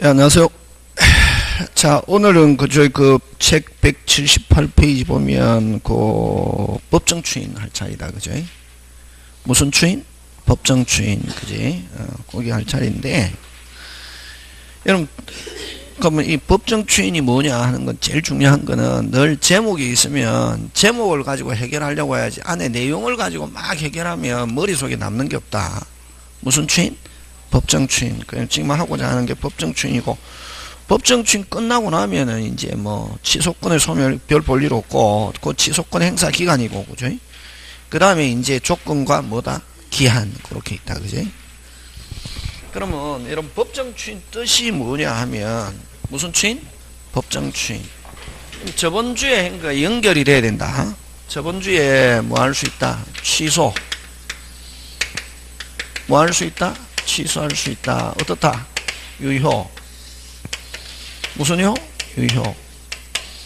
예, 안녕하세요. 자, 오늘은 저희 책 178페이지 보면 법정 추인 할 차례다, 그죠? 무슨 추인? 법정 추인, 그지? 거기 할 차례인데, 여러분, 그러면 이 법정 추인이 뭐냐 하는 건 제일 중요한 거는 늘 제목이 있으면 제목을 가지고 해결하려고 해야지 안에 내용을 가지고 막 해결하면 머릿속에 남는 게 없다. 무슨 추인? 법정 추인. 그냥 지금 하고자 하는 게 법정 추인이고, 법정 추인 끝나고 나면은 이제 뭐 취소권의 소멸 별 볼 일 없고, 그 취소권 행사 기간이고, 그죠? 그 다음에 이제 조건과 뭐다? 기한. 그렇게 있다, 그죠? 그러면 이런 법정 추인 뜻이 뭐냐 하면 무슨 추인? 법정 추인. 저번 주에 한 거 연결이 돼야 된다. 저번 주에 뭐 할 수 있다? 취소. 뭐 할 수 있다? 취소할 수 있다. 어떻다? 유효. 무슨 요? 유효.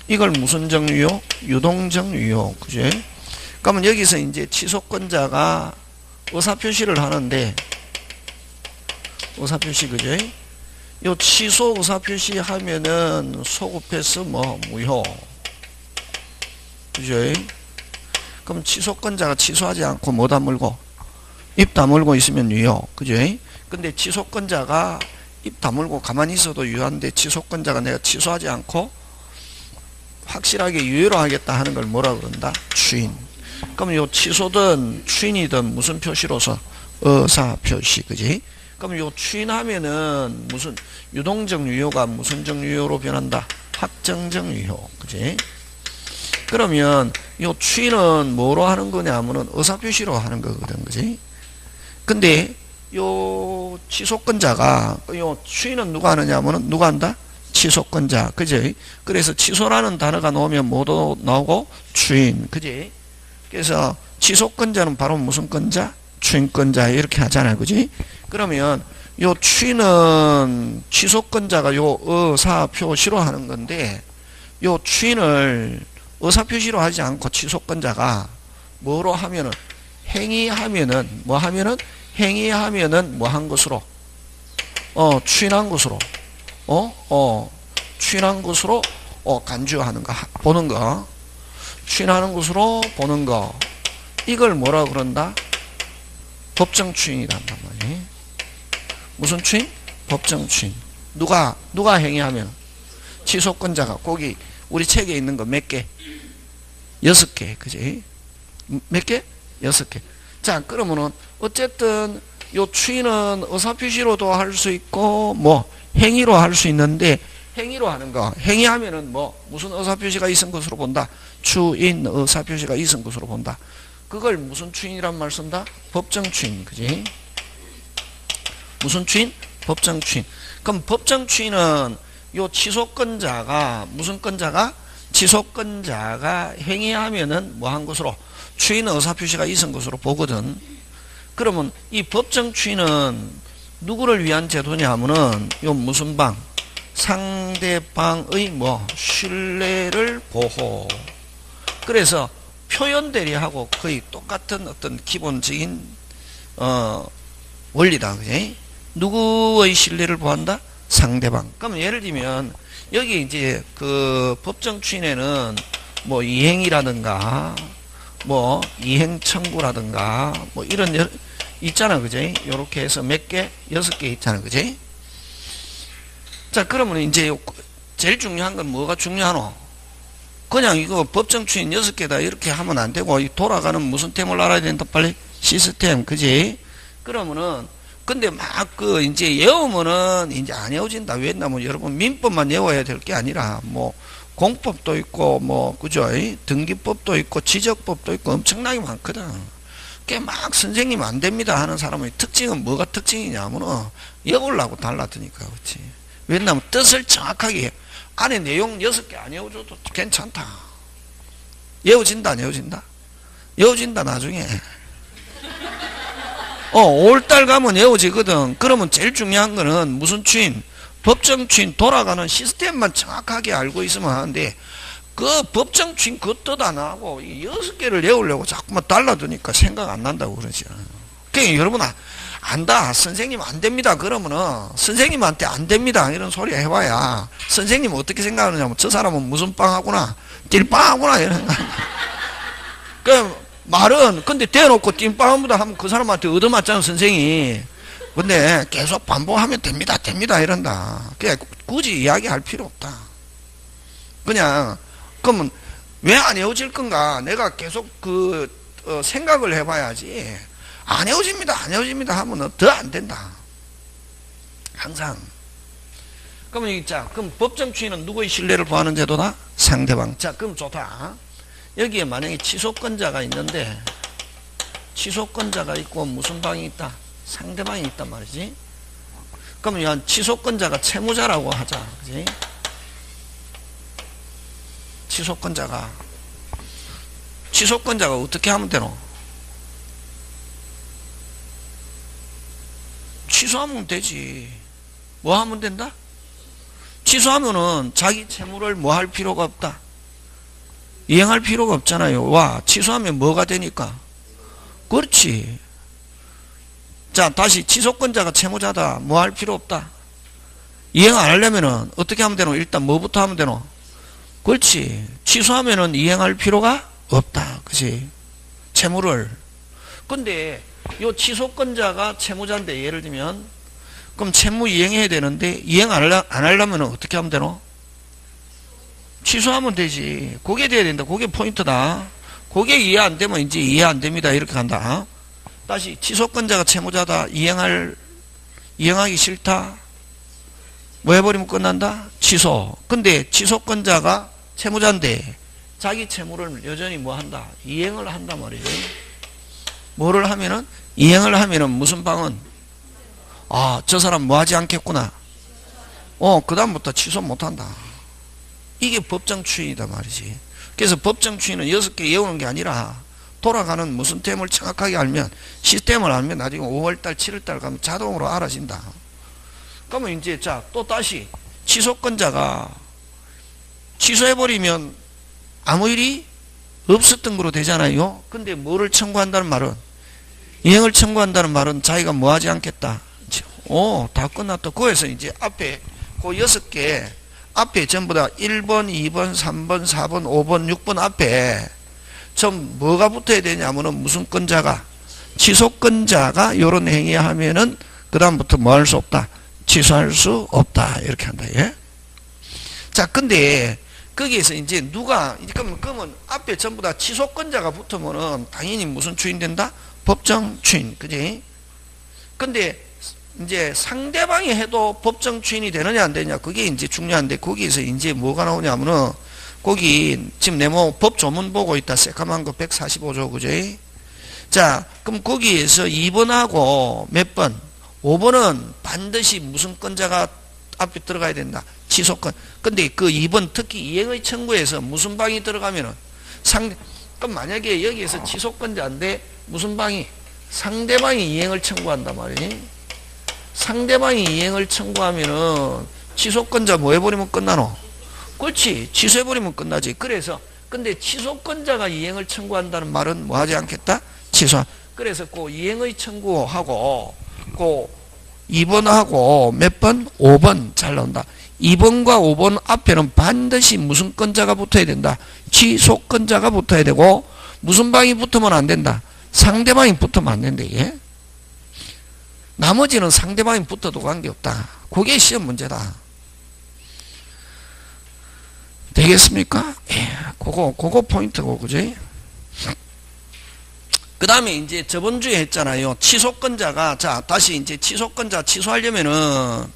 이걸 무슨 정유효? 유동적 유효. 그죠? 그러면 여기서 이제 취소권자가 의사표시를 하는데, 의사표시, 그죠? 요 취소 의사표시 하면은 소급해서 뭐 무효. 그죠? 그럼 취소권자가 취소하지 않고 뭐 다물고? 입 다물고 있으면 유효. 그죠? 근데 취소권자가 입 다물고 가만히 있어도 유효한데 취소권자가 내가 취소하지 않고 확실하게 유효로 하겠다 하는 걸 뭐라 그런다? 추인. 그럼 요 취소든 추인이든 무슨 표시로서? 의사표시. 그지? 그럼 요 추인하면은 무슨 유동적 유효가 무슨 적 유효로 변한다? 확정적 유효. 그지? 그러면 요 추인은 뭐로 하는 거냐면은 의사표시로 하는 거거든. 그지? 근데 요 취소권자가 요 추인은 누가 하느냐면은 누가 한다? 취소권자. 그지? 그래서 취소라는 단어가 나오면 뭐도 나오고 추인. 그지? 그래서 취소권자는 바로 무슨 권자? 추인권자. 이렇게 하잖아요. 그지? 그러면 요 추인은 취소권자가 요 의사표시로 하는 건데, 요 추인을 의사표시로 하지 않고 취소권자가 뭐로 하면은 행위하면은 뭐 하면은 행위하면은 뭐 한 것으로 추인한 것으로 추인한 것으로 간주하는 거, 보는 거, 추인하는 것으로 보는 거, 이걸 뭐라 그런다? 법정 추인이란단 말이에요. 무슨 추인? 법정 추인. 누가 행위하면? 취소권자가. 거기 우리 책에 있는 거 몇 개? 6개. 그지? 몇 개? 6개. 자, 그러면은 어쨌든 요 추인은 의사표시로도 할 수 있고 뭐 행위로 할 수 있는데, 행위로 하는 거, 행위하면은 뭐 무슨 의사표시가 있은 것으로 본다? 추인 의사표시가 있은 것으로 본다. 그걸 무슨 추인이란 말 쓴다? 법정 추인. 그지? 무슨 추인? 법정 추인. 그럼 법정 추인은 요 취소권자가 무슨 권자가? 취소권자가 행위하면은 뭐 한 것으로? 추인 의사표시가 있은 것으로 보거든. 그러면 이 법정 추인은 누구를 위한 제도냐 하면은 요 무슨 방? 상대방의 뭐 신뢰를 보호. 그래서 표현 대리하고 거의 똑같은 어떤 기본적인 원리다. 그지? 누구의 신뢰를 보한다? 상대방. 그러면 예를 들면 여기 이제 그 법정 추인에는 뭐 이행이라든가 뭐 이행 청구라든가 뭐 이런 있잖아. 그지? 요렇게 해서 몇 개? 6개 있잖아. 그지? 자, 그러면 이제 제일 중요한 건 뭐가 중요하노? 그냥 이거 법정 추인 6개다 이렇게 하면 안 되고, 돌아가는 무슨 템을 알아야 된다. 빨리 시스템. 그지? 그러면은 근데 막 이제 외우면은 이제 안 외워진다. 왜냐면 여러분 민법만 외워야 될 게 아니라 뭐 공법도 있고 뭐 그죠? 등기법도 있고 지적법도 있고 엄청나게 많거든. 그게 막 선생님 안 됩니다 하는 사람의 특징은 뭐가 특징이냐면은 외우려고 달라드니까. 그렇지? 왜냐면 뜻을 정확하게 안에 내용 6개 안 외워줘도 괜찮다. 외워진다 안 외워진다? 외워진다 나중에. 5월달 가면 외워지거든. 그러면 제일 중요한 거는 무슨 추인? 법정 추인 돌아가는 시스템만 정확하게 알고 있으면 하는데, 그 법정 추인 그 뜻 안 하고 6개를 외우려고 자꾸만 달라두니까 생각 안 난다고 그러죠. 그러니까 여러분 안다. 선생님 안 됩니다. 그러면은 선생님한테 안 됩니다. 이런 소리 해봐야 선생님 어떻게 생각하느냐면 저 사람은 무슨 빵하구나. 띨빵하구나. 이런. 그 말은 근데 대놓고 띨빵합니다 하면 그 사람한테 얻어맞잖아 선생이. 근데 계속 반복하면 됩니다. 됩니다. 이런다. 그냥 굳이 이야기할 필요 없다. 그냥 그러면 왜 안 헤어질 건가? 내가 계속 생각을 해봐야지. 안 헤어집니다. 안 헤어집니다 하면 더 안 된다. 항상. 그러면 자, 그럼 법정추인은 누구의 신뢰를 보하는 제도다? 상대방. 자, 그럼 좋다. 여기에 만약에 취소권자가 있는데 취소권자가 있고 무슨 방이 있다? 상대방이 있단 말이지. 그러면 취소권자가 채무자라고 하자. 그지? 취소권자가 어떻게 하면 되노? 취소하면 되지. 뭐 하면 된다? 취소하면은 자기 채무를 뭐 할 필요가 없다. 이행할 필요가 없잖아요. 와, 취소하면 뭐가 되니까? 그렇지. 자, 다시 취소권자가 채무자다. 뭐 할 필요 없다. 이행 안 하려면은 어떻게 하면 되노? 일단 뭐부터 하면 되노? 그렇지. 취소하면은 이행할 필요가 없다. 그치? 채무를. 근데 요 취소권자가 채무자인데 예를 들면 그럼 채무 이행해야 되는데 이행 안 하려면 어떻게 하면 되노? 취소하면 되지. 그게 돼야 된다. 그게 포인트다. 그게 이해 안 되면 이제 이해 안 됩니다. 이렇게 간다. 다시 취소권자가 채무자다. 이행하기 싫다. 뭐 해버리면 끝난다? 취소. 근데 취소권자가 채무자인데 자기 채무를 여전히 뭐 한다? 이행을 한단 말이지. 뭐를 하면은? 이행을 하면은 무슨 방은? 아, 저 사람 뭐 하지 않겠구나. 그 다음부터 취소 못 한다. 이게 법정추인이다 말이지. 그래서 법정추인은 6개 외우는 게 아니라 돌아가는 무슨 템을 정확하게 알면, 시스템을 알면 나중에 5월달, 7월달 가면 자동으로 알아진다. 그러면 이제 자, 또 다시 취소권자가 취소해버리면 아무 일이 없었던 거로 되잖아요. 근데 뭐를 청구한다는 말은? 이행을 청구한다는 말은 자기가 뭐 하지 않겠다. 다 끝났다. 그래서 이제 앞에 그 6개 앞에 전부 다 1번, 2번, 3번, 4번, 5번, 6번 앞에 전 뭐가 붙어야 되냐면은 무슨 권자가? 취소권자가 요런 행위하면은 그 다음부터 뭐 할 수 없다? 취소할 수 없다. 이렇게 한다. 예? 자, 근데 거기에서 이제 누가, 그러면 앞에 전부 다 취소권자가 붙으면은 당연히 무슨 추인된다? 법정 추인. 그지? 근데 이제 상대방이 해도 법정 추인이 되느냐 안 되느냐 그게 이제 중요한데 거기에서 이제 뭐가 나오냐면은 거기 지금 네모 법 조문 보고 있다. 새까만 거 145조. 그지? 자, 그럼 거기에서 2번하고 몇 번? 5번은 반드시 무슨 권자가 앞에 들어가야 된다. 취소권. 근데 그 2번 특히 이행의 청구에서 무슨 방이 들어가면은 그럼 만약에 여기에서 취소권자인데 무슨 방이? 상대방이 이행을 청구한단 말이지. 상대방이 이행을 청구하면은 취소권자 뭐 해버리면 끝나노? 그렇지. 취소해버리면 끝나지. 그래서 근데 취소권자가 이행을 청구한다는 말은 뭐 하지 않겠다? 취소. 그래서 그 이행의 청구하고 그 2번하고 몇 번? 5번 잘 나온다. 2번과 5번 앞에는 반드시 무슨 권자가 붙어야 된다. 취소권자가 붙어야 되고 무슨 방이 붙으면 안 된다. 상대방이 붙으면 안 된다. 예? 나머지는 상대방이 붙어도 관계없다. 그게 시험 문제다. 되겠습니까? 예, 그거 포인트고, 그지? 그 다음에 이제 저번 주에 했잖아요. 취소권자가, 자, 다시 이제 취소권자 취소하려면은,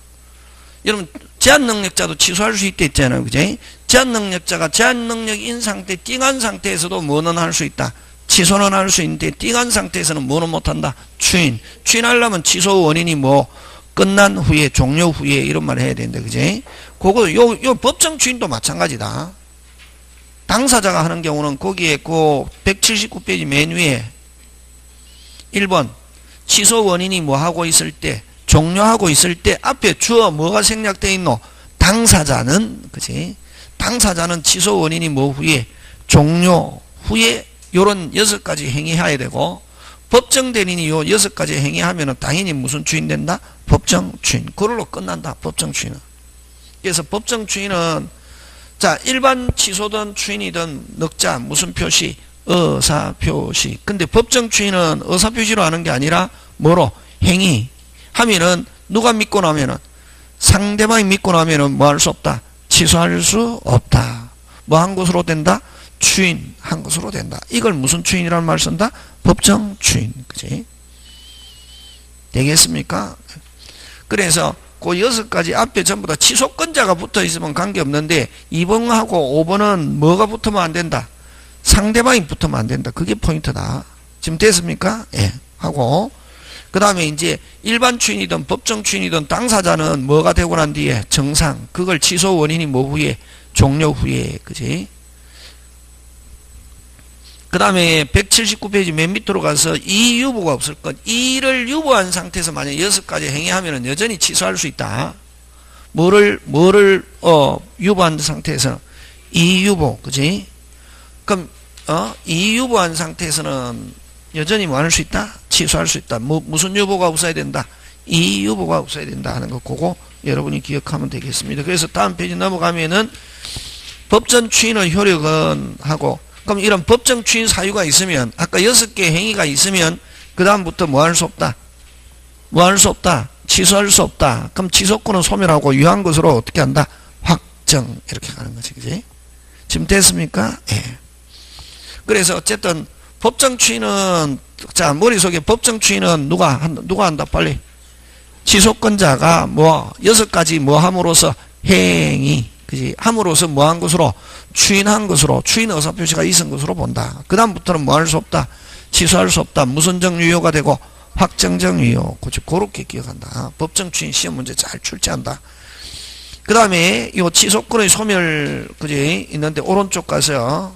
여러분, 제한능력자도 취소할 수 있다 했잖아요. 그지? 제한능력자가 제한능력 인 상태, 띵한 상태에서도 뭐는 할 수 있다. 취소는 할 수 있는데, 띵한 상태에서는 뭐는 못한다. 추인. 추인하려면 취소 원인이 뭐, 끝난 후에, 종료 후에, 이런 말 해야 되는데, 그지? 그거, 요 법정 추인도 마찬가지다. 당사자가 하는 경우는 거기에 그 179페이지 맨 위에 1번, 취소 원인이 뭐 하고 있을 때, 종료하고 있을 때, 앞에 주어 뭐가 생략되어 있노? 당사자는, 그지? 당사자는 취소 원인이 뭐 후에, 종료 후에, 요런 6가지 행위해야 되고, 법정 대리인이 요 6가지 행위하면은 당연히 무슨 주인 된다? 법정 주인. 그걸로 끝난다. 법정 주인은. 그래서 법정 주인은 자, 일반 취소든 추인이든 넣자. 무슨 표시? 의사표시. 근데 법정 추인은 의사표시로 하는 게 아니라 뭐로? 행위. 하면은 누가 믿고 나면은 상대방이 믿고 나면은 뭐 할 수 없다? 취소할 수 없다. 뭐 한 것으로 된다? 추인 한 것으로 된다. 이걸 무슨 추인이라는 말을 쓴다? 법정 추인. 그지? 되겠습니까? 그래서 그 6가지 앞에 전부 다 취소권자가 붙어 있으면 관계없는데 2번하고 5번은 뭐가 붙으면 안 된다? 상대방이 붙으면 안 된다. 그게 포인트다. 지금 됐습니까? 예. 하고 그 다음에 이제 일반 추인이든 법정 추인이든 당사자는 뭐가 되고 난 뒤에 정상. 그걸 취소 원인이 뭐 후에? 종료 후에. 그지? 그 다음에 179페이지 맨 밑으로 가서 이 유보가 없을 것. 이를 유보한 상태에서 만약 6가지 행위하면 여전히 취소할 수 있다. 뭐를 유보한 상태에서 이 유보. 그지? 그럼 이 유보한 상태에서는 여전히 뭐 할 수 있다? 취소할 수 있다. 무슨 유보가 없어야 된다? 이 유보가 없어야 된다 하는 거 그거 여러분이 기억하면 되겠습니다. 그래서 다음 페이지 넘어가면은 법정 추인의 효력은 하고 그럼 이런 법정 추인 사유가 있으면 아까 6개 행위가 있으면 그 다음부터 뭐 할 수 없다? 뭐 할 수 없다? 취소할 수 없다. 그럼 취소권은 소멸하고 유한 것으로 어떻게 한다? 확정 이렇게 가는 거지. 그지? 지금 됐습니까? 예. 그래서 어쨌든 법정 추인은 자 머릿속에 법정 추인은 누가 한다 빨리 취소권자가 뭐 6가지 뭐 함으로써 행위 그지 함으로써 뭐 한 것으로 추인한 것으로 추인 의사표시가 있은 것으로 본다. 그 다음부터는 뭐 할 수 없다 취소할 수 없다. 무슨 정유효가 되고 확정적 유효. 그렇지 그렇게 기억한다. 법정 추인 시험 문제 잘 출제한다. 그 다음에 이 취소권의 소멸 그지 있는데 오른쪽 가서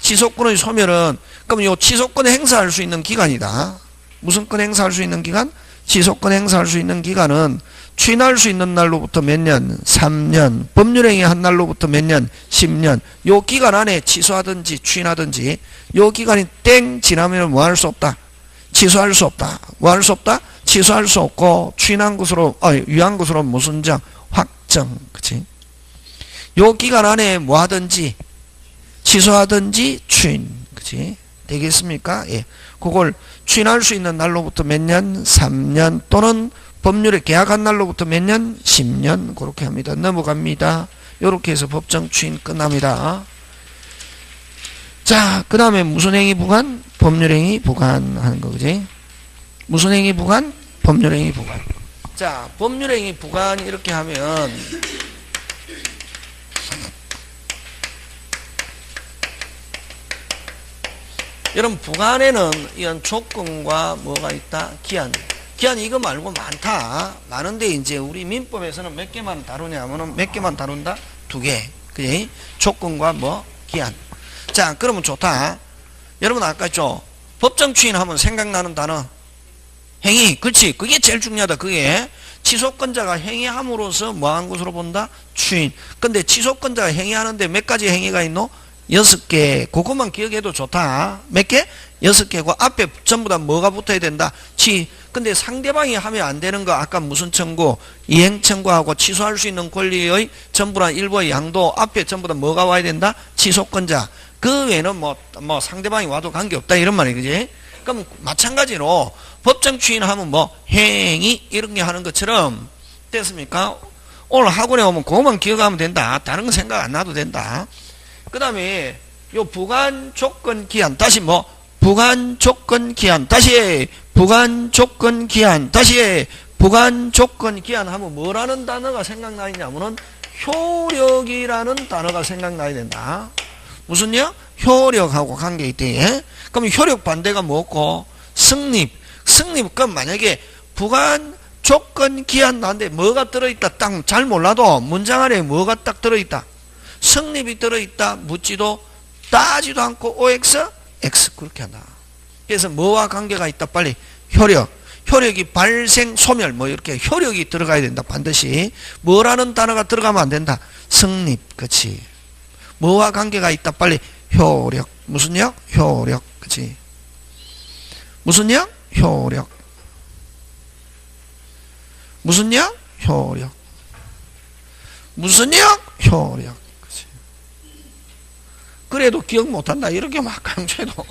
취소권의 소멸은 그럼 이 취소권 행사할 수 있는 기간이다. 무슨 권 행사할 수 있는 기간? 취소권 행사할 수 있는 기간은 추인할 수 있는 날로부터 몇 년? 3년. 법률행위 한 날로부터 몇 년? 10년. 요 기간 안에 취소하든지 추인하든지 요 기간이 땡 지나면 뭐 할 수 없다? 취소할 수 없다. 뭐 할 수 없다? 취소할 수 없고 추인한 것으로 유한 것으로 무슨 정? 확정. 그치? 요 기간 안에 뭐 하든지 취소하든지 추인. 그치? 되겠습니까? 예. 그걸 추인할 수 있는 날로부터 몇 년? 3년 또는 법률에 계약한 날로부터 몇 년? 10년. 그렇게 합니다. 넘어갑니다. 요렇게 해서 법정 추인 끝납니다. 자, 그 다음에 무슨 행위 부관? 법률행위 부관 하는 거, 그지? 무슨 행위 부관? 법률행위 부관. 자, 법률행위 부관 이렇게 하면 여러분 부관에는 이런 조건과 뭐가 있다? 기한. 기한 이거 말고 많다. 많은데 이제 우리 민법에서는 몇 개만 다루냐면은 몇 개만 다룬다? 2개. 그지? 조건과 뭐? 기한. 자, 그러면 좋다. 여러분 아까 했죠? 법정 추인하면 생각나는 단어. 행위. 그렇지. 그게 제일 중요하다. 그게. 취소권자가 행위함으로써 뭐 한 것으로 본다? 추인. 근데 취소권자가 행위하는데 몇 가지 행위가 있노? 6개. 그것만 기억해도 좋다. 몇 개? 6개고 앞에 전부 다 뭐가 붙어야 된다? 근데 상대방이 하면 안 되는 거 아까 무슨 청구? 이행 청구하고 취소할 수 있는 권리의 전부나 일부의 양도 앞에 전부 다 뭐가 와야 된다? 취소권자. 그 외에는 뭐 상대방이 와도 관계없다 이런 말이 그지? 그럼 마찬가지로 법정 추인하면 뭐 행위 이런 게 하는 것처럼 됐습니까? 오늘 학원에 오면 그것만 기억하면 된다. 다른 거 생각 안 나도 된다. 그 다음에 요 부관 조건 기한 다시 뭐 부관 조건 기한 다시 부관 조건 기한 다시 부관 조건 기한 하면 뭐라는 단어가 생각나냐면은 효력이라는 단어가 생각나야 된다. 무슨요? 효력하고 관계 있대. 그럼 효력 반대가 뭐고? 성립. 성립. 그럼 만약에 부관 조건 기한 나는데 뭐가 들어있다 딱 잘 몰라도 문장 안에 뭐가 딱 들어있다. 성립이 들어있다. 묻지도 따지도 않고 OX? X 그렇게 한다. 그래서 뭐와 관계가 있다. 빨리 효력. 효력이 발생 소멸 뭐 이렇게 효력이 들어가야 된다. 반드시. 뭐라는 단어가 들어가면 안 된다. 성립. 그치. 뭐와 관계가 있다. 빨리 효력. 무슨 력? 효력. 그치. 무슨 약? 효력. 무슨 약? 효력. 무슨 약? 효력. 그치? 그래도 기억 못한다 이렇게 막 강조해도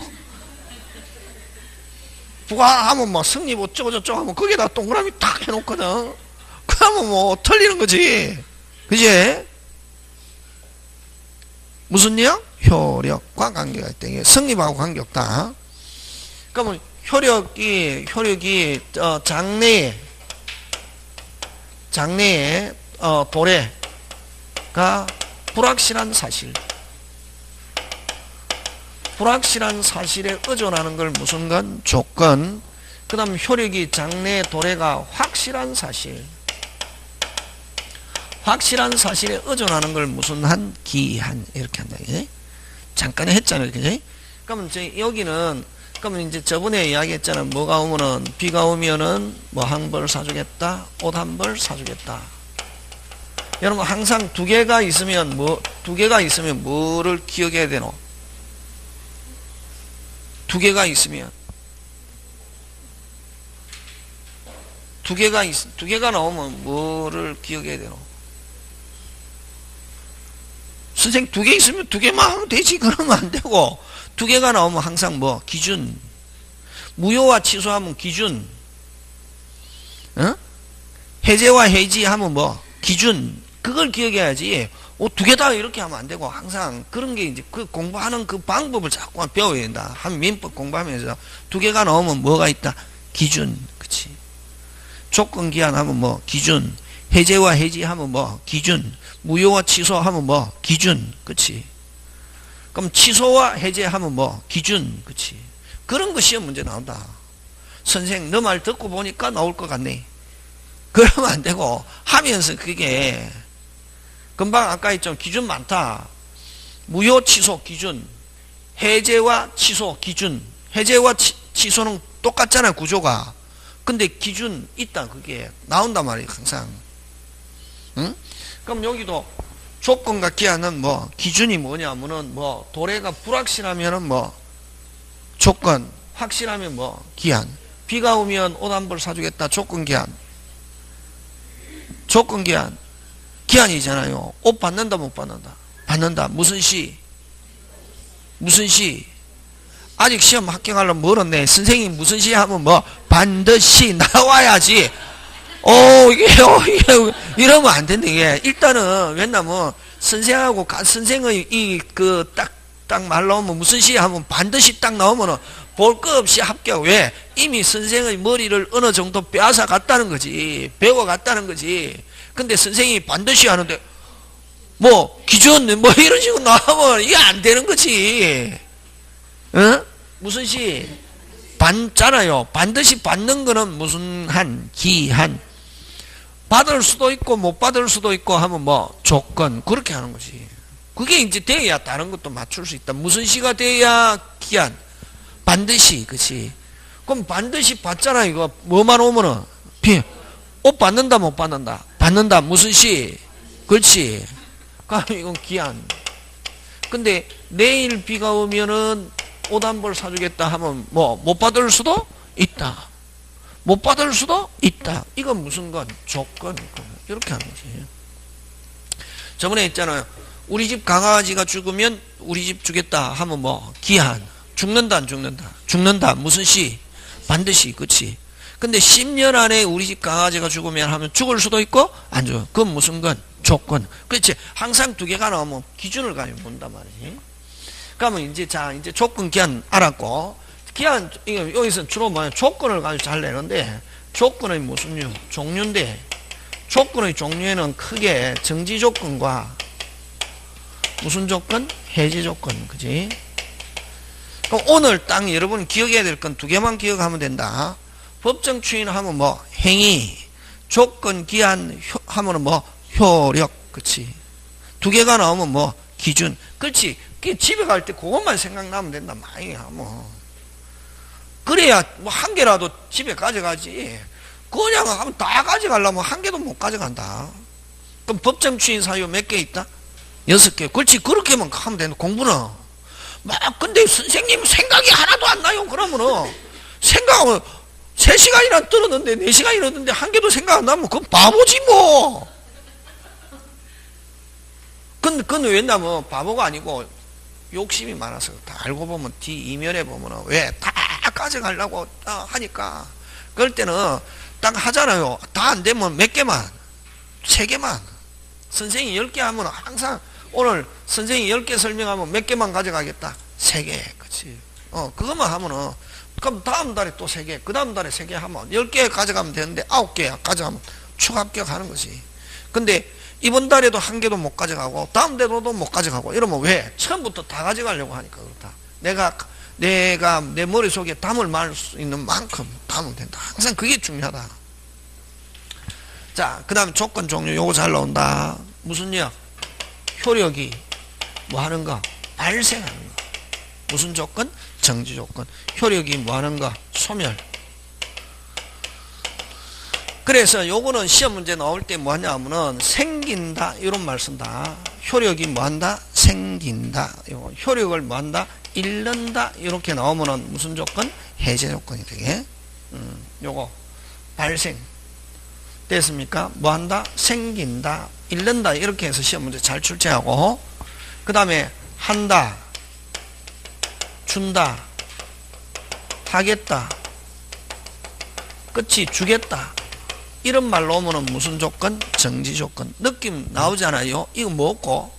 부활하면 뭐 승립 어쩌고저쩌고 하면 거기에다 동그라미 딱 해놓거든. 그러면 뭐 틀리는 거지. 그지? 무슨 약? 효력과 관계가 있다. 이게 승립하고 관계없다. 그러면 효력이 장래에 도래가 불확실한 사실에 의존하는 걸 무슨 건? 조건. 그 다음 효력이 장래 도래가 확실한 사실에 의존하는 걸 무슨 한? 기한. 이렇게 한다. 그지? 잠깐 했잖아요. 그지? 그러면 이제 여기는, 그러면 이제 저번에 이야기했잖아요. 뭐가 오면은, 비가 오면은 뭐 한 벌 사주겠다, 옷 한 벌 사주겠다. 여러분 항상 두 개가 있으면 뭐를 기억해야 되노? 두 개가 있으면 두 개가 나오면 뭐를 기억해야 되노? 선생님 두 개 있으면 두 개만 하면 되지. 그러면 안 되고 두 개가 나오면 항상 뭐 기준, 무효와 취소하면 기준, 해제와 해지하면 뭐 기준, 그걸 기억해야지. 두 개다 이렇게 하면 안 되고 항상 그런 게 이제 그 공부하는 그 방법을 자꾸만 배워야 된다. 한 민법 공부하면서 두 개가 나오면 뭐가 있다? 기준. 그치? 조건 기한하면 뭐 기준, 해제와 해지하면 뭐 기준, 무효와 취소하면 뭐 기준. 그치? 그럼 취소와 해제하면 뭐 기준. 그치? 그런 거 시험 문제 나온다. 선생 너 말 듣고 보니까 나올 것 같네. 그러면 안 되고 하면서 그게 금방 아까 했죠. 기준 많다. 무효 취소 기준, 해제와 취소 기준. 해제와 취소는 똑같잖아요. 구조가. 근데 기준 있다. 그게 나온단 말이에요. 항상. 응? 그럼 여기도 조건과 기한은 뭐 기준이 뭐냐면은 뭐 도래가 불확실하면은 뭐 조건, 확실하면 뭐 기한. 비가 오면 옷 한 벌 사주겠다. 조건 기한. 조건 기한. 기한이잖아요. 옷 받는다 못 받는다? 받는다. 무슨 시? 아직 시험 합격하려면 멀었네. 선생님 무슨 시 하면 뭐 반드시 나와야지. 이게 이러면 안 된다. 이게 일단은 왜냐면 선생의 딱 말 나오면 무슨 시 하면 반드시 딱 나오면은 볼 거 없이 합격. 왜? 이미 선생의 머리를 어느 정도 빼앗아 갔다는 거지. 배워 갔다는 거지. 근데 선생이 반드시 하는데 뭐 기준 뭐 이런 식으로 나오면 이게 안 되는 거지. 무슨 시? 반잖아요. 반드시 받는 거는 무슨 한? 기한. 받을 수도 있고 못 받을 수도 있고 하면 뭐 조건. 그렇게 하는 거지. 그게 이제 돼야 다른 것도 맞출 수 있다. 무슨 시가 돼야 기한. 반드시. 그치? 그럼 반드시 받잖아. 이거 뭐만 오면은 옷 받는다 못 받는다? 받는다. 무슨 시? 그렇지. 그럼 이건 기한. 근데 내일 비가 오면은 옷 한 벌 사주겠다 하면 뭐 못 받을 수도 있다. 못 받을 수도 있다. 이건 무슨 건? 조건. 이렇게 하는 거지. 저번에 했잖아요. 우리 집 강아지가 죽으면 우리 집 주겠다 하면 뭐 기한. 죽는다 안 죽는다? 죽는다. 무슨 시? 반드시. 그치? 근데 10년 안에 우리 집 강아지가 죽으면 하면 죽을 수도 있고 안 죽어. 그건 무슨 건? 조건. 그렇지? 항상 두 개가 나오면 기준을 가지고 본단 말이지. 그러면 이제 조건 기한 알았고, 기한 여기서 주로 뭐냐? 조건을 가지고 잘 내는데 조건의 무슨 종류인데 조건의 종류에는 크게 정지 조건과 무슨 조건? 해지 조건. 그지? 그럼 오늘 딱 여러분 기억해야 될 건 두 개만 기억하면 된다. 법정 추인하면 뭐 행위, 조건 기한 하면은 뭐 효력. 그치? 두 개가 나오면 뭐 기준. 그렇지? 집에 갈 때 그것만 생각나면 된다. 많이 뭐 그래야 뭐 한 개라도 집에 가져가지. 그냥 하면 다 가져가려면 한 개도 못 가져간다. 그럼 법정 추인 사유 몇 개 있다? 6개. 그렇지? 그렇게만 하면 되는 공부는. 막 근데 선생님 생각이 하나도 안 나요. 그러면은 생각하면 3시간이나 떨었는데 4시간이 넘었는데 한 개도 생각 안 나면 그건 바보지 뭐. 그건 왜냐면 바보가 아니고 욕심이 많아서 다 알고 보면 뒤 이면에 보면은 왜 다 가져가려고 하니까 그럴 때는 딱 하잖아요. 다 안 되면 몇 개만 3개만 선생님이 10개 하면 항상 오늘 선생님이 10개 설명하면 몇 개만 가져가겠다 3개 그치 그것만 하면은 그럼 다음 달에 또 3개 그 다음 달에 3개 하면 10개 가져가면 되는데 9개 가져가면 추가 합격하는 거지. 근데 이번 달에도 한 개도 못 가져가고 다음 달에도 못 가져가고 이러면 왜? 처음부터 다 가져가려고 하니까 그렇다. 내가 내 머릿속에 담을 말 수 있는 만큼 담으면 된다. 항상 그게 중요하다. 자, 그 다음에 조건 종류 요거 잘 나온다. 무슨 력? 효력이 뭐 하는 거? 발생하는 거. 무슨 조건? 정지 조건. 효력이 뭐 하는 거? 소멸. 그래서 요거는 시험 문제 나올 때 뭐 하냐면은 생긴다 이런 말 쓴다. 효력이 뭐 한다? 생긴다. 요거 효력을 뭐 한다? 잃는다. 이렇게 나오면은 무슨 조건? 해제 조건이 되게. 요거 발생 됐습니까? 뭐 한다? 생긴다. 잃는다. 이렇게 해서 시험 문제 잘 출제하고 그 다음에 한다. 준다. 하겠다. 끝이 주겠다. 이런 말로 오면은 무슨 조건? 정지 조건. 느낌 나오잖아요. 이거 뭐고?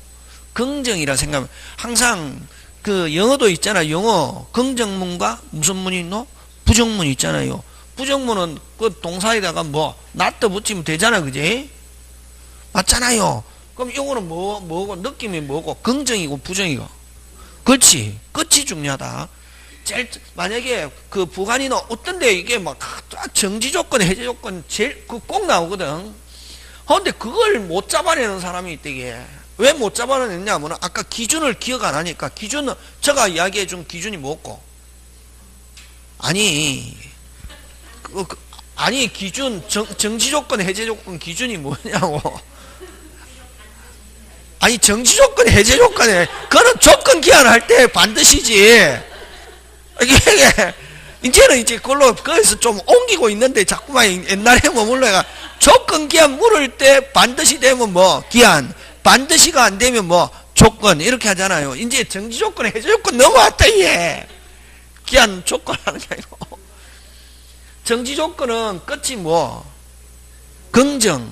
긍정이라 생각하면 항상 그 영어도 있잖아. 영어 긍정문과 무슨 문이 있노? 부정문이 있잖아요. 부정문은 그 동사에다가 뭐 낫다 붙이면 되잖아. 그지? 맞잖아요. 그럼 이거는 뭐고 느낌이 뭐고? 긍정이고 부정이고. 그렇지. 끝이 중요하다. 제일 만약에 그 부관이나 어떤데 이게 막 정지 조건, 해제 조건 제일 꼭 나오거든. 그런데 그걸 못 잡아내는 사람이 있대. 이게 왜 못 잡아내느냐면 아까 기준을 기억 안 하니까 기준은 제가 이야기해 준 기준이 뭐고? 아니 아니 기준 정지 조건, 해제 조건 기준이 뭐냐고. 아니 정지 조건, 해제 조건에 그거는 조건 기한할 때 반드시지. 이게 이제는 이제 그걸로 거기서 좀 옮기고 있는데 자꾸만 옛날에 머물러가 조건 기한 물을 때 반드시 되면 뭐 기한 반드시가 안 되면 뭐 조건 이렇게 하잖아요. 이제 정지 조건, 해제 조건 넘어왔다 얘. 기한 조건 하는 게 아니고 정지 조건은 끝이 뭐 긍정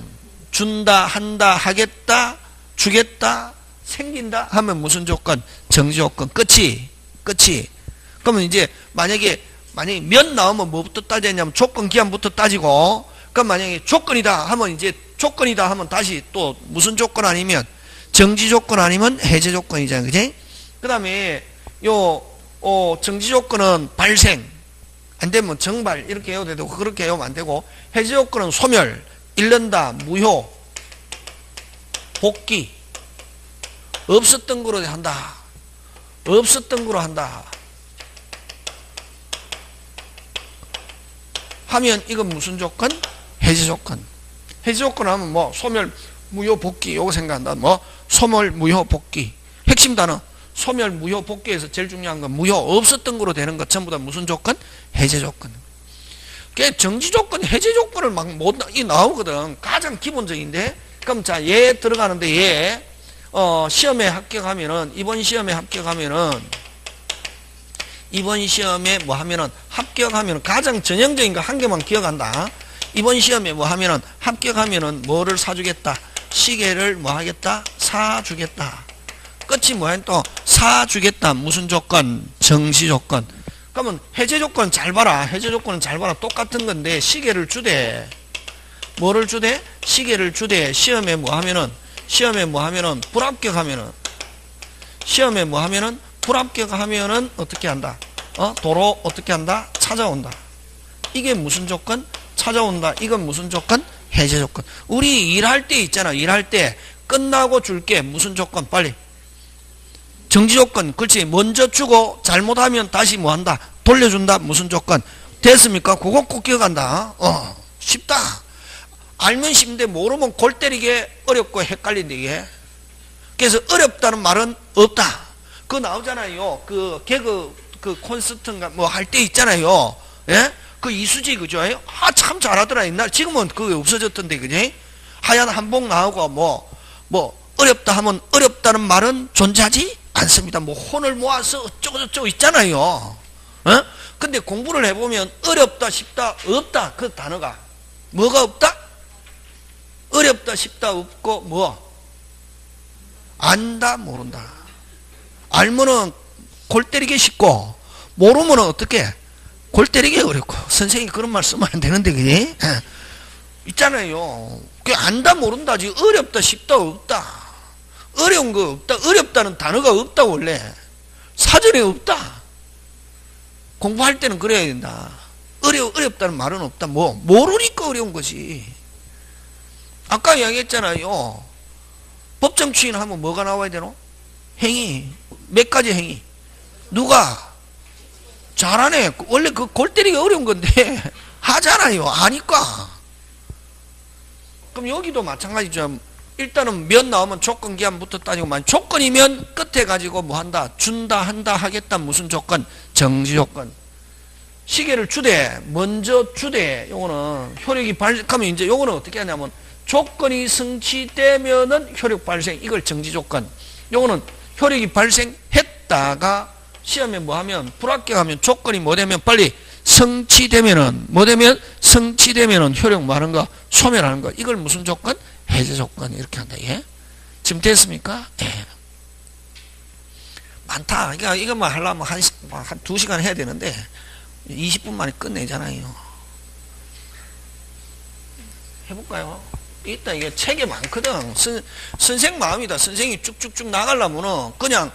준다 한다 하겠다 주겠다 생긴다 하면 무슨 조건? 정지 조건. 끝이 그러면 이제 만약에 면 나오면 뭐부터 따지냐면 조건 기한부터 따지고 그럼 만약에 조건이다 하면 이제 조건이다 하면 다시 또 무슨 조건 아니면 정지 조건 아니면 해제 조건이잖아요. 그지? 그 다음에 정지 조건은 발생 안 되면 정발 이렇게 해도 되고 그렇게 해도 안 되고 해제 조건은 소멸 잃는다 무효 복귀 없었던 거로 한다. 없었던 거로 한다. 하면 이건 무슨 조건? 해제 조건. 해제 조건 하면 뭐 소멸, 무효, 복귀 요거 생각한다. 뭐 소멸, 무효, 복귀. 핵심 단어 소멸, 무효, 복귀에서 제일 중요한 건 무효, 없었던 거로 되는 것 전부 다 무슨 조건? 해제 조건. 그게 정지 조건, 해제 조건을 막 못 나오거든. 가장 기본적인데. 그럼 자, 얘 들어가는데 얘 시험에 합격하면은 이번 시험에 뭐 하면은 합격하면은 가장 전형적인 거 한 개만 기억한다. 이번 시험에 뭐 하면은 합격하면은 뭐를 사주겠다. 시계를 뭐 하겠다. 사주겠다. 끝이 뭐야? 또 사주겠다. 무슨 조건? 정지 조건. 그러면 해제 조건 잘 봐라. 해제 조건은 잘 봐라. 똑같은 건데 시계를 주대. 뭐를 주대? 시계를 주대. 시험에 뭐 하면은 불합격하면은 시험에 뭐 하면은 불합격하면은 어떻게 한다? 도로 어떻게 한다? 찾아온다. 이게 무슨 조건? 찾아온다. 이건 무슨 조건? 해제 조건. 우리 일할 때 있잖아. 일할 때 끝나고 줄게. 무슨 조건? 빨리. 정지 조건. 그렇지. 먼저 주고 잘못하면 다시 뭐 한다? 돌려준다. 무슨 조건? 됐습니까? 그거 꼭 기억한다. 쉽다. 알면 쉽은데 모르면 골 때리게 어렵고 헷갈린다 이게. 그래서 어렵다는 말은 없다. 그거 나오잖아요. 그 개그 콘서트인가 뭐 할 때 있잖아요. 예? 그 이수지, 그죠? 아, 참 잘하더라, 옛날. 지금은 그게 없어졌던데, 그지? 하얀 한복 나오고, 어렵다 하면 어렵다는 말은 존재하지 않습니다. 뭐, 혼을 모아서 어쩌고저쩌고 있잖아요. 어? 근데 공부를 해보면 어렵다, 쉽다, 없다. 그 단어가. 뭐가 없다? 어렵다, 쉽다, 없고, 뭐? 안다, 모른다. 알면은 골 때리기 쉽고, 모르면은 어떻게? 골 때리기 어렵고. 선생님이 그런 말 쓰면 안 되는데, 그지? 있잖아요. 그 안다, 모른다지. 어렵다, 쉽다, 없다. 어려운 거 없다. 어렵다는 단어가 없다, 원래. 사전에 없다. 공부할 때는 그래야 된다. 어렵다는 말은 없다. 모르니까 어려운 거지. 아까 이야기했잖아요. 법정 추인하면 뭐가 나와야 되노? 행위. 몇 가지 행위. 누가? 잘하네. 원래 그 골 때리기 어려운 건데 하잖아요. 아니까. 그럼 여기도 마찬가지죠. 일단은 면 나오면 조건 기한부터 따지고, 조건이면 끝에 가지고 뭐 한다, 준다, 한다, 하겠다. 무슨 조건? 정지 조건. 시계를 주되, 먼저 주되, 요거는 효력이 발생하면 이제 요거는 어떻게 하냐면, 조건이 성취되면은 효력 발생, 이걸 정지 조건. 요거는 효력이 발생했다가 시험에 뭐 하면, 불합격하면 조건이 뭐 되면 빨리 성취되면은, 뭐 되면 성취되면은 효력 뭐 하는 거, 소멸하는 거. 이걸 무슨 조건? 해제 조건. 이렇게 한다. 예? 지금 됐습니까? 예. 많다. 그러니까 이것만 하려면 한 2시간 해야 되는데 20분 만에 끝내잖아요. 해볼까요? 일단 이게 책에 많거든. 선생 마음이다. 선생이 쭉쭉쭉 나가려면은 그냥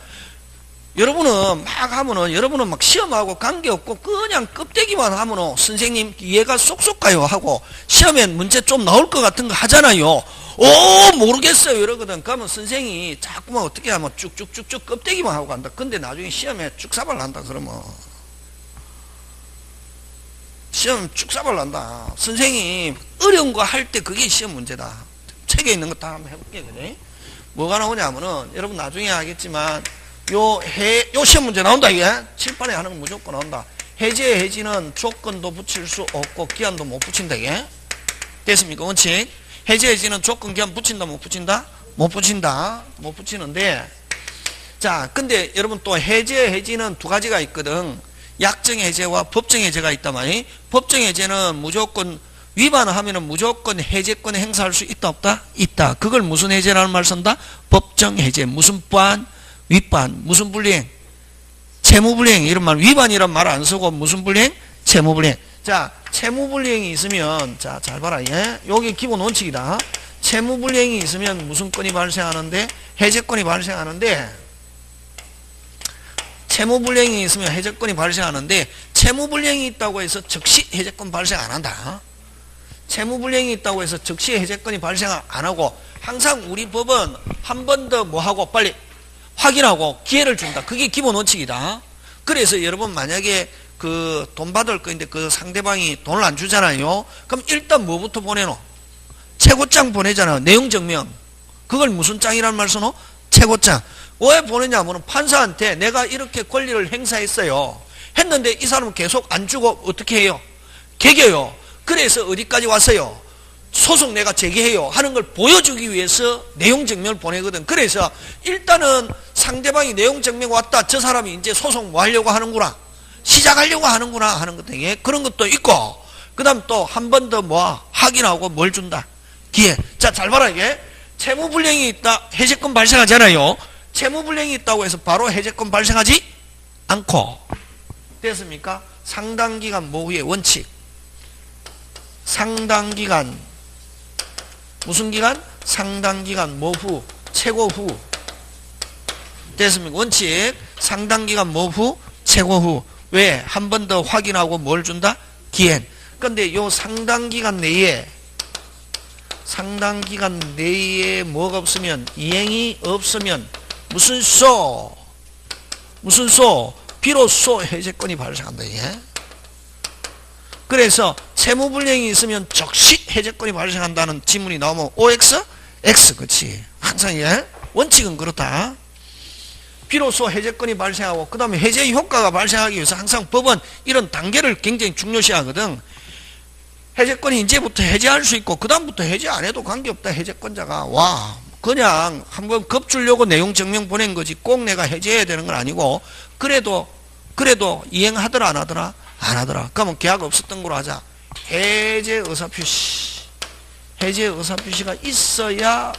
여러분은 막 하면은 여러분은 막 시험하고 관계없고 그냥 껍데기만 하면은 선생님 이해가 쏙쏙 가요 하고 시험엔 문제 좀 나올 것 같은 거 하잖아요. 모르겠어요 이러거든. 그러면 선생이 자꾸만 어떻게 하면 쭉쭉쭉쭉 껍데기만 하고 간다. 근데 나중에 시험에 쭉사발 난다. 그러면 시험 쭉사발 난다. 선생이 어려운 거 할 때 그게 시험 문제다. 책에 있는 거 다 한번 해볼게요. 그래? 뭐가 나오냐면은 여러분 나중에 하겠지만 요 시험 문제 나온다. 이게 칠판에 하는 거 무조건 나온다. 해지는 조건도 붙일 수 없고 기한도 못 붙인다. 이게 됐습니까? 원칙. 해지는 조건 기한 붙인다 못 붙인다? 못 붙인다. 못 붙이는데, 자 근데 여러분 또 해지는 두 가지가 있거든. 약정 해제와 법정 해제가 있단 말이에요. 법정 해제는 무조건 위반하면은 무조건 해제권 행사할 수 있다 없다? 있다. 그걸 무슨 해제라는 말 쓴다? 법정 해제. 무슨 반? 윗반. 무슨 불이행? 채무불이행. 이런 말. 위반이란 말 안 쓰고 무슨 불이행? 채무불이행. 자, 채무불이행이 있으면, 자, 잘 봐라. 예? 여기 기본 원칙이다. 채무불이행이 있으면 무슨 건이 발생하는데? 해제권이 발생하는데, 채무불이행이 있으면 해제권이 발생하는데, 채무불이행이 있다고 해서 즉시 해제권 발생 안 한다. 채무불이행이 있다고 해서 즉시 해제권이 발생 안 하고, 항상 우리 법은 한 번 더 뭐 하고 빨리 확인하고 기회를 준다. 그게 기본 원칙이다. 그래서 여러분 만약에 그 돈 받을 거인데 그 상대방이 돈을 안 주잖아요. 그럼 일단 뭐부터 보내노? 최고장 보내잖아요. 내용 증명. 그걸 무슨 장이라는 말 쓰노? 최고장. 왜 보내냐면 판사한테 내가 이렇게 권리를 행사했어요. 했는데 이 사람은 계속 안 주고 어떻게 해요? 개겨요. 그래서 어디까지 왔어요? 소송 내가 제기해요 하는 걸 보여주기 위해서 내용 증명을 보내거든. 그래서 일단은 상대방이 내용 증명 왔다. 저 사람이 이제 소송 뭐 하려고 하는구나. 시작하려고 하는구나 하는 것 등에 그런 것도 있고, 그 다음 또 한 번 더 뭐 확인하고 뭘 준다? 기회. 자, 잘 봐라. 이게 채무불이행이 있다. 해제권 발생하잖아요. 채무불이행이 있다고 해서 바로 해제권 발생하지 않고. 됐습니까? 상당기간 모후의 원칙. 상당기간 무슨 기간? 상당기간 모후 최고 후. 됐습니까? 원칙. 상당기간 모후 최고 후. 왜? 한 번 더 확인하고 뭘 준다? 기한. 근데 요 상당기간 내에 뭐가 없으면, 이행이 없으면 무슨 비로소 해제권이 발생한다. 예? 그래서 채무불이행이 있으면 즉시 해제권이 발생한다는 지문이 나오면 OX? X. 그치. 항상 예? 원칙은 그렇다. 비로소 해제권이 발생하고 그 다음에 해제 효과가 발생하기 위해서 항상 법은 이런 단계를 굉장히 중요시하거든. 해제권이 이제부터 해제할 수 있고 그 다음부터 해제 안 해도 관계없다. 해제권자가 와 그냥 한번 겁주려고 내용 증명 보낸 거지 꼭 내가 해제해야 되는 건 아니고 그래도 이행하더라 안 하더라? 안 하더라. 그러면 계약 없었던 걸로 하자. 해제 의사표시. 해제 의사표시가 있어야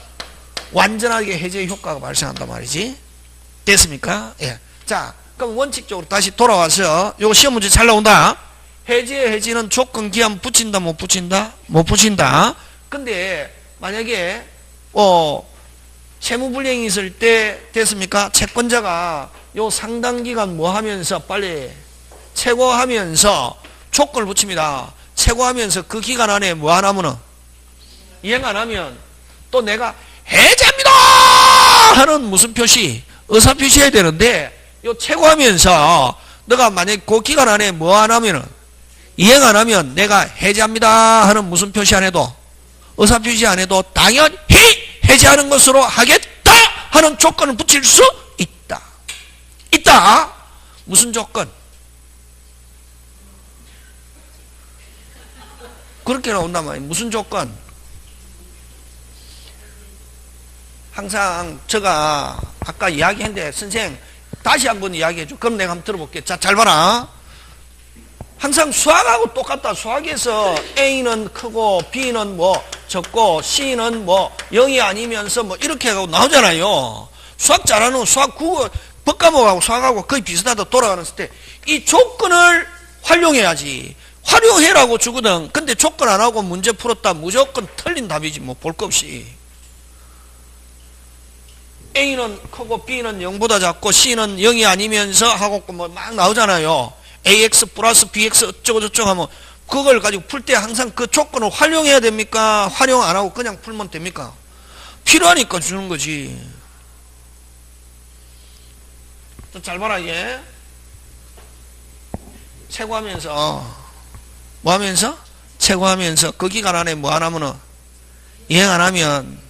완전하게 해제 효과가 발생한단 말이지. 됐습니까? 예. 자, 그럼 원칙적으로 다시 돌아와서 요거 시험 문제 잘 나온다. 해지는 조건 기한 붙인다 못 붙인다? 못 붙인다. 근데 만약에 채무불이행이 있을 때 됐습니까? 채권자가 요 상당 기간 뭐 하면서 빨리 최고하면서 조건을 붙입니다. 최고하면서 그 기간 안에 뭐 안 하면은 이행 안 하면 또 내가 해제합니다 하는 무슨 표시 의사표시 해야 되는데 요 최고하면서 너가 만약 그 기간 안에 뭐 안 하면은 이행 안 하면 내가 해제합니다 하는 무슨 표시 안 해도 의사표시 안 해도 당연히 해제하는 것으로 하겠다 하는 조건을 붙일 수 있다. 무슨 조건? 그렇게 나온단 말이에요. 무슨 조건? 항상 제가 아까 이야기했는데 선생님 다시 한번 이야기해줘. 그럼 내가 한번 들어볼게. 자, 잘 봐라. 항상 수학하고 똑같다. 수학에서 A는 크고 B는 뭐 적고 C는 뭐 0이 아니면서 뭐 이렇게 하고 나오잖아요. 수학 잘하는 수학 국어 법 과목하고 수학하고 거의 비슷하다 돌아가는 때 이 조건을 활용해야지. 활용해라고 주거든. 근데 조건 안 하고 문제 풀었다 무조건 틀린 답이지 뭐 볼 거 없이. A는 크고 B는 0보다 작고 C는 0이 아니면서 하고 뭐 막 나오잖아요. AX 플러스 BX 어쩌고 저쩌고 하면 그걸 가지고 풀 때 항상 그 조건을 활용해야 됩니까? 활용 안 하고 그냥 풀면 됩니까? 필요하니까 주는 거지. 잘 봐라 얘. 최고하면서 뭐 하면서? 최고하면서 그 기간 안에 뭐 안 하면은 이행 안 하면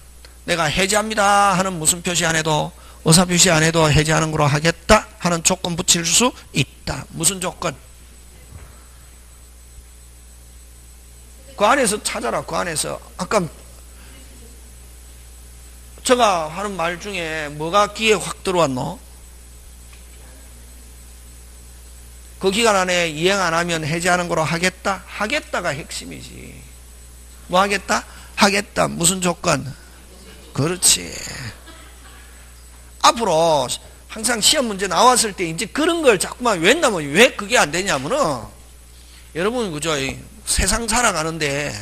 내가 해제합니다 하는 무슨 표시 안 해도 의사표시 안 해도 해제하는 거로 하겠다 하는 조건 붙일 수 있다. 무슨 조건? 그 안에서 찾아라. 그 안에서 아까 제가 하는 말 중에 뭐가 귀에 확 들어왔노? 그 기간 안에 이행 안 하면 해제하는 거로 하겠다? 하겠다가 핵심이지. 뭐 하겠다? 하겠다. 무슨 조건? 그렇지. 앞으로 항상 시험 문제 나왔을 때 이제 그런 걸 자꾸만 웬다면 왜 그게 안 되냐면은 여러분 그죠? 세상 살아가는데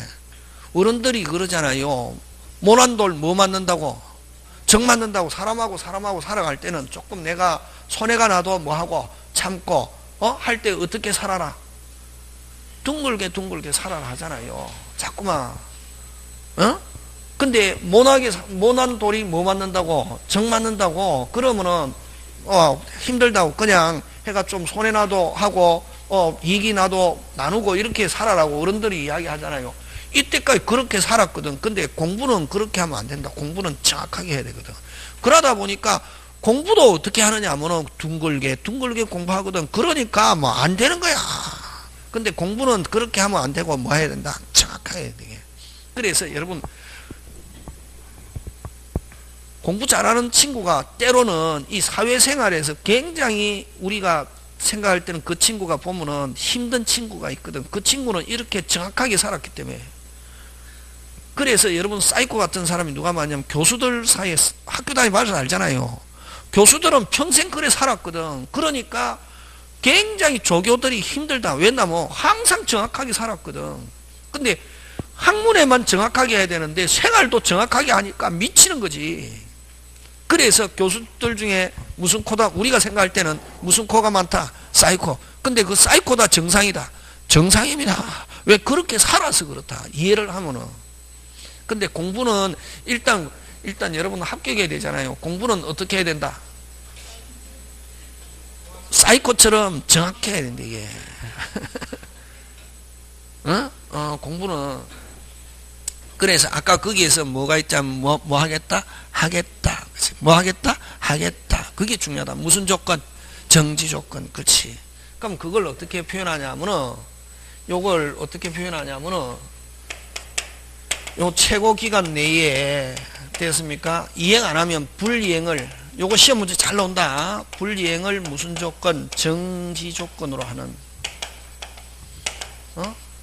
어른들이 그러잖아요. 모난 돌 뭐 맞는다고? 정 맞는다고. 사람하고 살아갈 때는 조금 내가 손해가 나도 뭐 하고 참고 할 때 어떻게 살아라? 둥글게 살아라 하잖아요. 자꾸만 근데 모난 돌이 뭐 맞는다고? 정 맞는다고? 그러면은 힘들다고 그냥 해가 좀 손해나도 하고 이익이 나도 나누고 이렇게 살아라고 어른들이 이야기하잖아요. 이때까지 그렇게 살았거든. 근데 공부는 그렇게 하면 안 된다. 공부는 정확하게 해야 되거든. 그러다 보니까 공부도 어떻게 하느냐 하면은 둥글게 공부하거든. 그러니까 뭐 안 되는 거야. 근데 공부는 그렇게 하면 안 되고 뭐 해야 된다? 정확하게 해야 돼. 그래서 여러분 공부 잘하는 친구가 때로는 이 사회생활에서 굉장히 우리가 생각할 때는 그 친구가 보면은 힘든 친구가 있거든. 그 친구는 이렇게 정확하게 살았기 때문에. 그래서 여러분 사이코 같은 사람이 누가 많냐면 교수들 사이에 학교 다니면서 알잖아요. 교수들은 평생 그래 살았거든. 그러니까 굉장히 조교들이 힘들다. 왜냐면 항상 정확하게 살았거든. 근데 학문에만 정확하게 해야 되는데 생활도 정확하게 하니까 미치는 거지. 그래서 교수들 중에 무슨 코다 우리가 생각할 때는 무슨 코가 많다? 사이코. 근데 그 사이코다 정상이다? 정상입니다. 왜? 그렇게 살아서 그렇다. 이해를 하면은. 근데 공부는 일단 여러분 합격해야 되잖아요. 공부는 어떻게 해야 된다? 사이코처럼 정확히 해야 된다 이게. 공부는 그래서 아까 거기에서 뭐가 있자면 뭐 하겠다? 하겠다. 뭐 하겠다? 하겠다. 그게 중요하다. 무슨 조건? 정지 조건. 그렇지. 그럼 그걸 어떻게 표현하냐면은 요걸 어떻게 표현하냐면은 요 최고 기간 내에 됐습니까? 이행 안 하면 불이행을 요거 시험 문제 잘 나온다. 불이행을 무슨 조건? 정지 조건으로 하는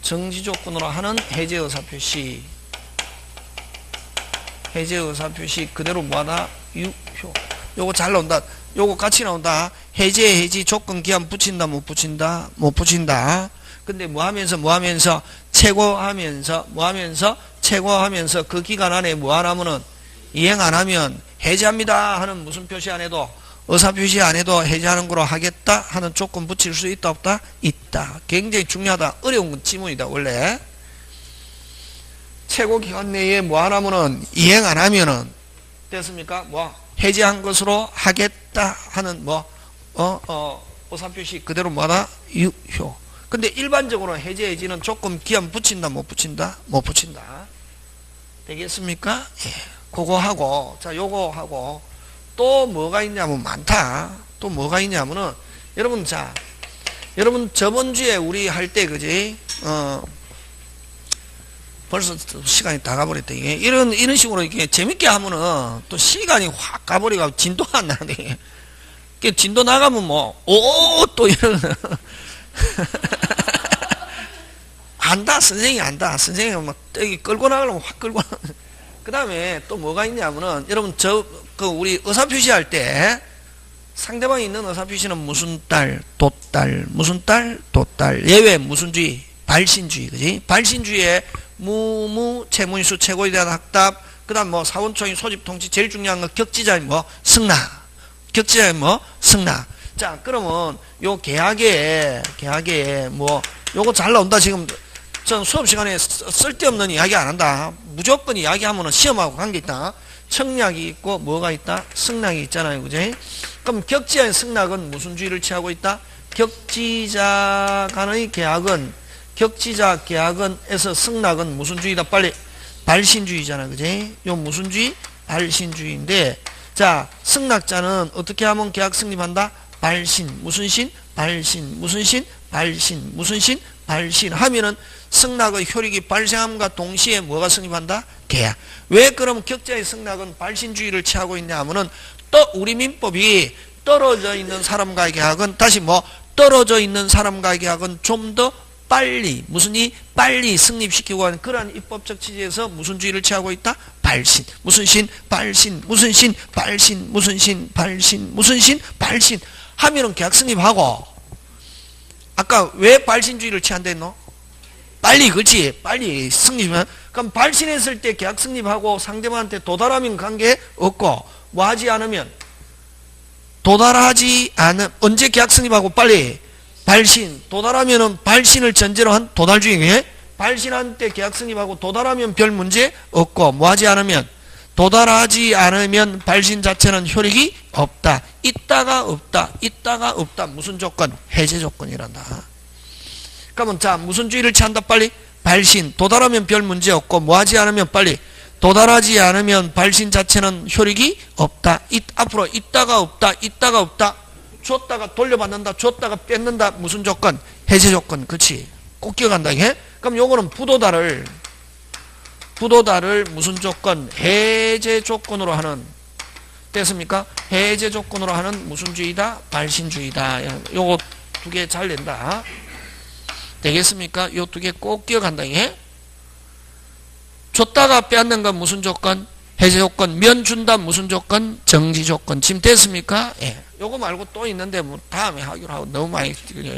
정지 조건으로 하는 해제 의사 표시. 해제 의사 표시 그대로 뭐하다? 유효. 요거 잘 나온다. 요거 같이 나온다. 해제 조건 기한 붙인다 못 붙인다? 못 붙인다. 근데 뭐 하면서 최고하면서 최고하면서 그 기간 안에 뭐 안 하면은 이행 안 하면 해제합니다 하는 무슨 표시 안 해도 의사 표시 안 해도 해제하는 거로 하겠다 하는 조건 붙일 수 있다 없다? 있다. 굉장히 중요하다. 어려운 건 지문이다 원래. 최고 기간 내에 뭐 안 하면은 이행 안 하면은 됐습니까? 뭐 해제한 것으로 하겠다 하는 의사 표시 그대로 뭐다? 유효. 근데 일반적으로 해제는 조금 기한 붙인다 못 붙인다? 못 붙인다. 되겠습니까? 예. 그거 하고 자 요거 하고 또 뭐가 있냐면 많다. 또 뭐가 있냐면은 여러분 자 여러분 저번 주에 우리 할 때 그지? 벌써 시간이 다 가버렸다. 이게 이런 식으로 이렇게 재밌게 하면은 또 시간이 확 가버리고 진도가 안 나는데 진도 나가면 또 이런 안다. 선생님이 안다. 선생님이 막 끌고 나가려면 확 끌고 그 다음에 또 뭐가 있냐면은 여러분 우리 의사표시할 때 상대방이 있는 의사표시는 무슨 딸, 도딸, 무슨 딸, 도딸, 예외 무슨 주의, 발신주의, 그지? 발신주의에 무무, 채무인수, 최고에 대한 학답, 그 다음 사원총회, 소집통치, 제일 중요한 거 격지자의 승낙. 격지자의 승낙. 자, 그러면 요 계약에 요거 잘 나온다. 지금 전 수업 시간에 쓸데없는 이야기 안 한다. 무조건 이야기하면은 시험하고 관계 있다. 청약이 있고 뭐가 있다? 승낙이 있잖아요. 그지? 그럼 격지자의 승낙은 무슨 주의를 취하고 있다? 격지자 간의 계약은 격지자 계약은에서 승낙은 무슨 주의다? 빨리 발신주의잖아. 그지? 요 무슨 주의? 발신주의인데 자, 승낙자는 어떻게 하면 계약 성립한다? 발신, 무슨 신? 발신, 무슨 신? 발신, 무슨 신? 발신 하면은 승낙의 효력이 발생함과 동시에 뭐가 성립한다? 계약. 왜 그럼 격자의 승낙은 발신주의를 취하고 있냐 하면은 또 우리 민법이 떨어져 있는 사람과의 계약은 다시 떨어져 있는 사람과의 계약은 좀 더 빨리 빨리 승립시키고 하는 그러한 입법적 취지에서 무슨 주의를 취하고 있다? 발신, 무슨 신? 발신, 무슨 신? 발신, 무슨 신? 발신, 무슨 신? 발신 하면은 계약 성립하고 아까 왜 발신주의를 취한다 했노? 빨리, 그렇지? 빨리 승립하면 그럼 발신했을 때 계약 성립하고 상대방한테 도달하면 관계 없고 하지 않으면 도달하지 않은 언제 계약 성립하고 빨리 발신 도달하면은 발신을 전제로 한 도달주의. 발신한 때 계약 성립하고 도달하면 별 문제 없고 하지 않으면 도달하지 않으면 발신 자체는 효력이 없다. 있다가 없다. 무슨 조건? 해제 조건이란다. 그러면 자 무슨 주의를 취한다? 빨리 발신 도달하면 별 문제 없고 하지 않으면 빨리 도달하지 않으면 발신 자체는 효력이 없다. 앞으로 있다가 없다. 줬다가 돌려받는다. 줬다가 뺏는다. 무슨 조건? 해제 조건. 그렇지? 꼭 기억한다. 이게? 그럼 요거는 부도달을 무슨 조건? 해제 조건으로 하는 됐습니까? 해제 조건으로 하는 무슨 주의다? 발신주의다. 요거 두 개 잘 낸다. 되겠습니까? 요 두 개 꼭 기억한다. 이게? 줬다가 빼앗는 건 무슨 조건? 해제 조건. 면 준다 무슨 조건? 정지 조건. 지금 됐습니까? 예. 요거 말고 또 있는데 다음에 하기로 하고 너무 많이 그죠?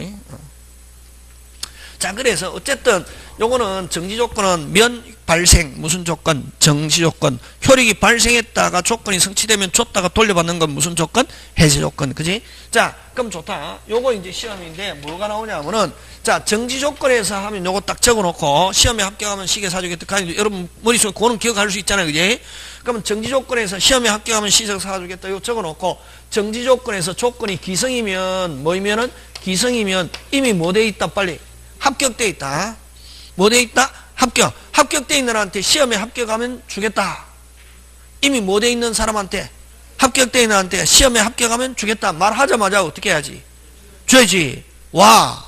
자, 그래서 어쨌든 요거는 정지 조건은 면 발생 무슨 조건? 정지 조건. 효력이 발생했다가 조건이 성취되면 줬다가 돌려받는 건 무슨 조건? 해제 조건. 그지? 자, 그럼 좋다. 요거 이제 시험인데 뭐가 나오냐면은 자, 정지 조건에서 하면 요거 딱 적어 놓고 시험에 합격하면 시계 사주겠다. 여러분 머릿속에 그거는 기억할 수 있잖아요. 그지? 그러면 정지 조건에서 시험에 합격하면 시계 사주겠다. 요거 적어 놓고 정지 조건에서 조건이 기성이면 뭐이면은 기성이면 이미 뭐 돼 있다? 빨리 합격돼 있다. 뭐 돼 있다? 합격돼 있는 사람한테 시험에 합격하면 주겠다. 이미 뭐 돼 있는 사람한테 합격돼 있는 한테 시험에 합격하면 주겠다 말하자마자 어떻게 해야지? 줘야지. 와,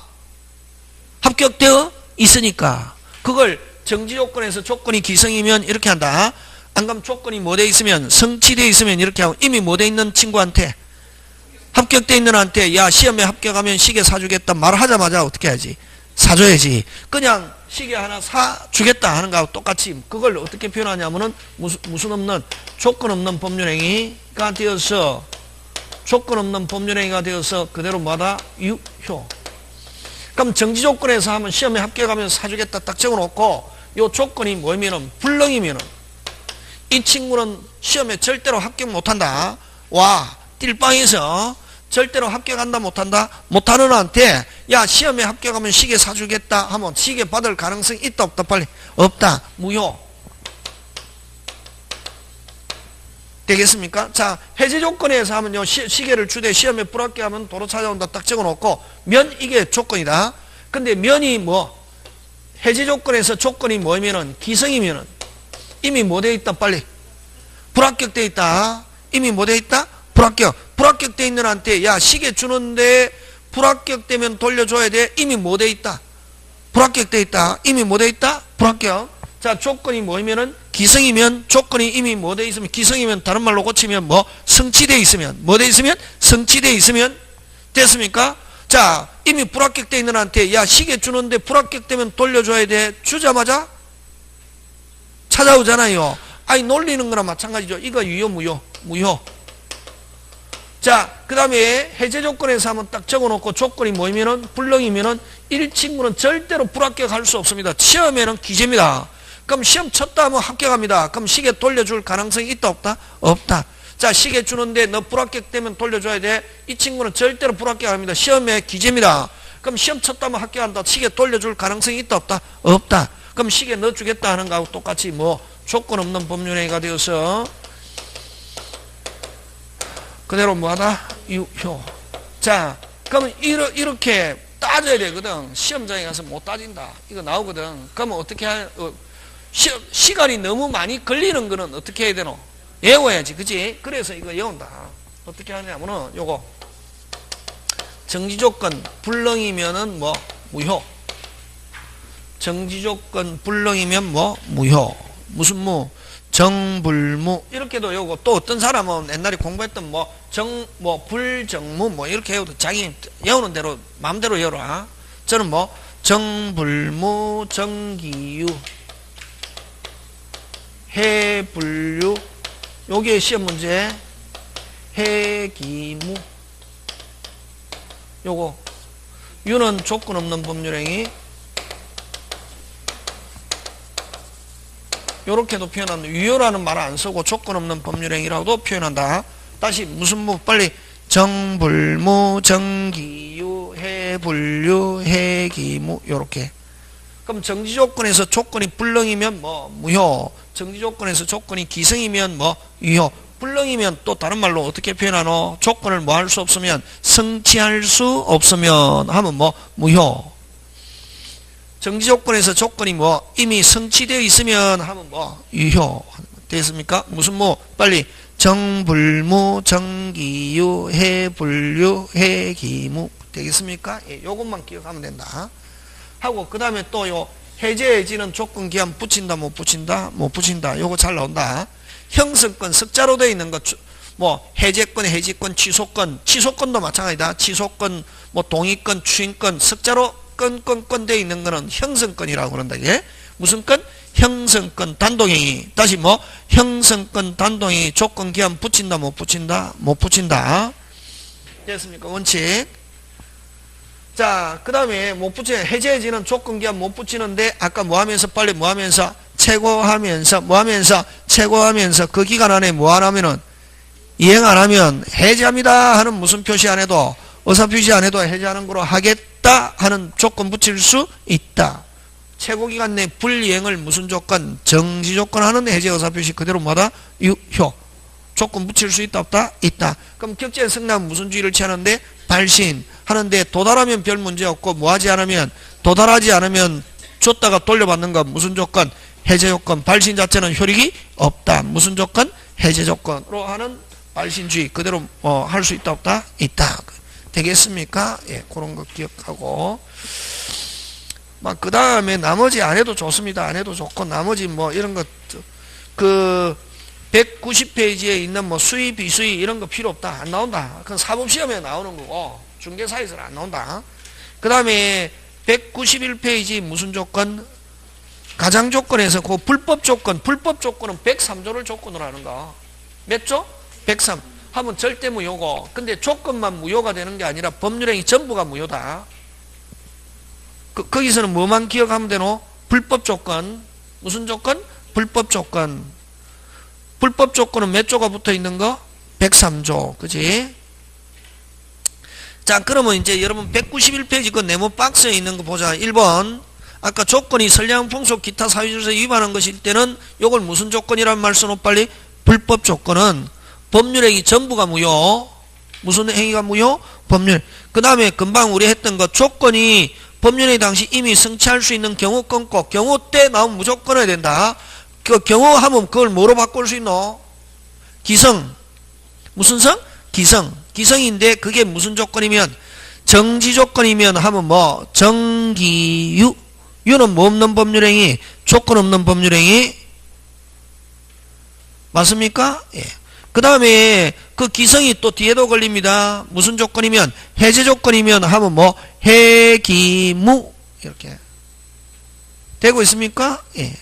합격되어 있으니까. 그걸 정지조건에서 조건이 기성이면 이렇게 한다. 안 그러면 조건이 뭐 돼 있으면, 성취돼 있으면 이렇게 하고, 이미 뭐 돼 있는 친구한테, 합격돼 있는 한테 야 시험에 합격하면 시계 사주겠다 말하자마자 어떻게 해야지? 사줘야지. 그냥 시계 하나 사주겠다 하는 거하고 똑같이 그걸 어떻게 표현하냐면은 무슨 없는, 조건 없는 법률행위가 되어서, 조건 없는 법률행위가 되어서 그대로 뭐다? 유효. 그럼 정지조건에서 하면 시험에 합격하면 사주겠다 딱 적어놓고, 요 조건이 뭐면은 불능이면은 이 친구는 시험에 절대로 합격 못한다. 와, 띨빵에서 절대로 합격한다 못한다? 못하는 한테 야 시험에 합격하면 시계 사주겠다 하면 시계 받을 가능성이 있다 없다? 빨리. 없다. 무효. 되겠습니까? 자, 해제 조건에서 하면요, 시계를 주되 시험에 불합격하면 도로 찾아온다 딱 적어놓고, 면 이게 조건이다. 근데 면이 뭐, 해제 조건에서 조건이 뭐면은, 기성이면은, 이미 뭐 돼 있다, 빨리. 불합격돼 있다. 이미 뭐 돼 있다? 불합격. 불합격돼 있는 한테, 야, 시계 주는데, 불합격되면 돌려줘야 돼. 이미 뭐 돼 있다? 불합격돼 있다. 이미 뭐 돼 있다? 불합격. 자, 조건이 뭐면은, 기성이면, 조건이 이미 뭐 돼 있으면, 기성이면 다른 말로 고치면 뭐, 성취돼 있으면, 뭐 돼 있으면, 성취돼 있으면, 됐습니까? 자, 이미 불합격돼 있는 한테, 야, 시계 주는데 불합격되면 돌려줘야 돼. 주자마자 찾아오잖아요. 아니, 놀리는 거나 마찬가지죠. 이거 유효, 무효? 무효. 자, 그 다음에 해제 조건에서 한번 딱 적어놓고, 조건이 뭐면은, 불능이면은, 이 친구는 절대로 불합격할 수 없습니다. 시험에는 기재입니다. 그럼 시험 쳤다 하면 합격합니다. 그럼 시계 돌려줄 가능성이 있다 없다? 없다. 자, 시계 주는데 너 불합격되면 돌려줘야 돼. 이 친구는 절대로 불합격합니다. 시험에 기재입니다. 그럼 시험 쳤다 하면 합격한다. 시계 돌려줄 가능성이 있다 없다? 없다. 그럼 시계 넣어주겠다 하는 거하고 똑같이 뭐 조건 없는 법률행위가 되어서 그대로 뭐하다? 유효. 자, 그러면 이렇게 따져야 되거든. 시험장에 가서 못 따진다. 이거 나오거든. 그러면 어떻게 시간이 너무 많이 걸리는 거는 어떻게 해야 되노? 외워야지, 그치? 그래서 이거 외운다. 어떻게 하냐면은 요거 정지조건 불능이면은 뭐 무효. 정지조건 불능이면 뭐 무효. 무슨 무? 정불무. 이렇게도 요거 또 어떤 사람은 옛날에 공부했던 뭐 불정무 뭐 이렇게 해도 자기 외우는 대로 마음대로 외워라. 저는 뭐 정불무, 정기유, 해불유, 요게 시험 문제, 해기무, 요거 유는 조건 없는 법률행위, 요렇게도 표현한다. 유효라는 말 안 쓰고 조건 없는 법률행위라고도 표현한다. 다시 무슨 무? 빨리. 정불무, 정기유, 해불유, 해기무, 요렇게. 그럼 정지조건에서 조건이 불능이면 뭐 무효, 정지조건에서 조건이 기성이면 뭐 유효, 불능이면 또 다른 말로 어떻게 표현하노? 조건을 뭐 할 수 없으면, 성취할 수 없으면 하면 뭐 무효. 정지조건에서 조건이 뭐 이미 성취되어 있으면 하면 뭐 유효. 됐습니까? 무슨 뭐 빨리. 정불무, 정기유, 해불유, 해기무. 되겠습니까? 예, 요것만 기억하면 된다. 하고 그 다음에 또 요 해제해지는 조건 기한 붙인다 못 붙인다? 못 붙인다. 요거 잘 나온다. 형성권 석자로 되어 있는 것 뭐 해제권, 해지권, 취소권도 마찬가지다. 취소권, 뭐 동의권, 추인권 석자로 건 되어 있는 거는 형성권이라고 그런다. 이게 무슨 건? 형성권 단독행위. 다시 뭐 형성권 단독행위 조건 기한 붙인다 못 붙인다? 못 붙인다. 됐습니까? 원칙. 자, 그 다음에 못 붙이는, 해제해지는 조건 기한 못 붙이는데, 아까 뭐 하면서, 빨리 뭐 하면서, 최고하면서, 뭐 하면서, 최고하면서, 그 기간 안에 뭐 안 하면은, 이행 안 하면, 해제합니다 하는 무슨 표시 안 해도, 의사표시 안 해도 해제하는 거로 하겠다 하는 조건 붙일 수 있다. 최고기간 내 불이행을 무슨 조건? 정지조건 하는 해제 의사표시 그대로 뭐다? 유효. 조건 붙일 수 있다 없다? 있다. 그럼 격제 승낙은 무슨 주의를 취하는데? 발신 하는데 도달하면 별 문제 없고 뭐하지 않으면 도달하지 않으면 줬다가 돌려받는 건 무슨 조건? 해제 조건. 발신 자체는 효력이 없다. 무슨 조건? 해제 조건으로 하는 발신주의 그대로 할 수 있다 없다? 있다. 되겠습니까? 예, 그런 거 기억하고 막 그 다음에 나머지 안 해도 좋습니다. 안 해도 좋고 나머지 뭐 이런 거 그 190페이지에 있는 뭐 수의 비수의 이런 거 필요 없다. 안 나온다. 그건 사법시험에 나오는 거고 중개사에서는 안 나온다. 그 다음에 191페이지 무슨 조건? 가장 조건에서 그 불법 조건은 103조를 조건으로 하는 거. 몇 조? 103. 하면 절대 무효고. 근데 조건만 무효가 되는 게 아니라 법률행위 전부가 무효다. 거기서는 뭐만 기억하면 되노? 불법 조건. 무슨 조건? 불법 조건. 불법 조건은 몇 조가 붙어 있는 거? 103조. 그지? 자, 그러면 이제 여러분 191페이지 그 네모 박스에 있는 거 보자. 1번. 아까 조건이 선량 풍속 기타 사유질서 위반한 것일 때는 요걸 무슨 조건이란 말 써놓 빨리? 불법 조건은 법률행위 전부가 무효. 무슨 행위가 무효? 법률. 그 다음에 금방 우리 했던 거 조건이 법률행위 당시 이미 성취할 수 있는 경우 끊고 경우 때 나오면 무조건 해야 된다. 그 경우 하면 그걸 뭐로 바꿀 수 있노? 기성. 무슨 성? 기성. 기성인데 그게 무슨 조건이면 정지 조건이면 하면 뭐 정기유. 유는 뭐 없는 법률행위? 조건 없는 법률행위. 맞습니까? 예. 그 다음에 그 기성이 또 뒤에도 걸립니다. 무슨 조건이면 해제 조건이면 하면 뭐 해기무 이렇게 되고 있습니까? 예.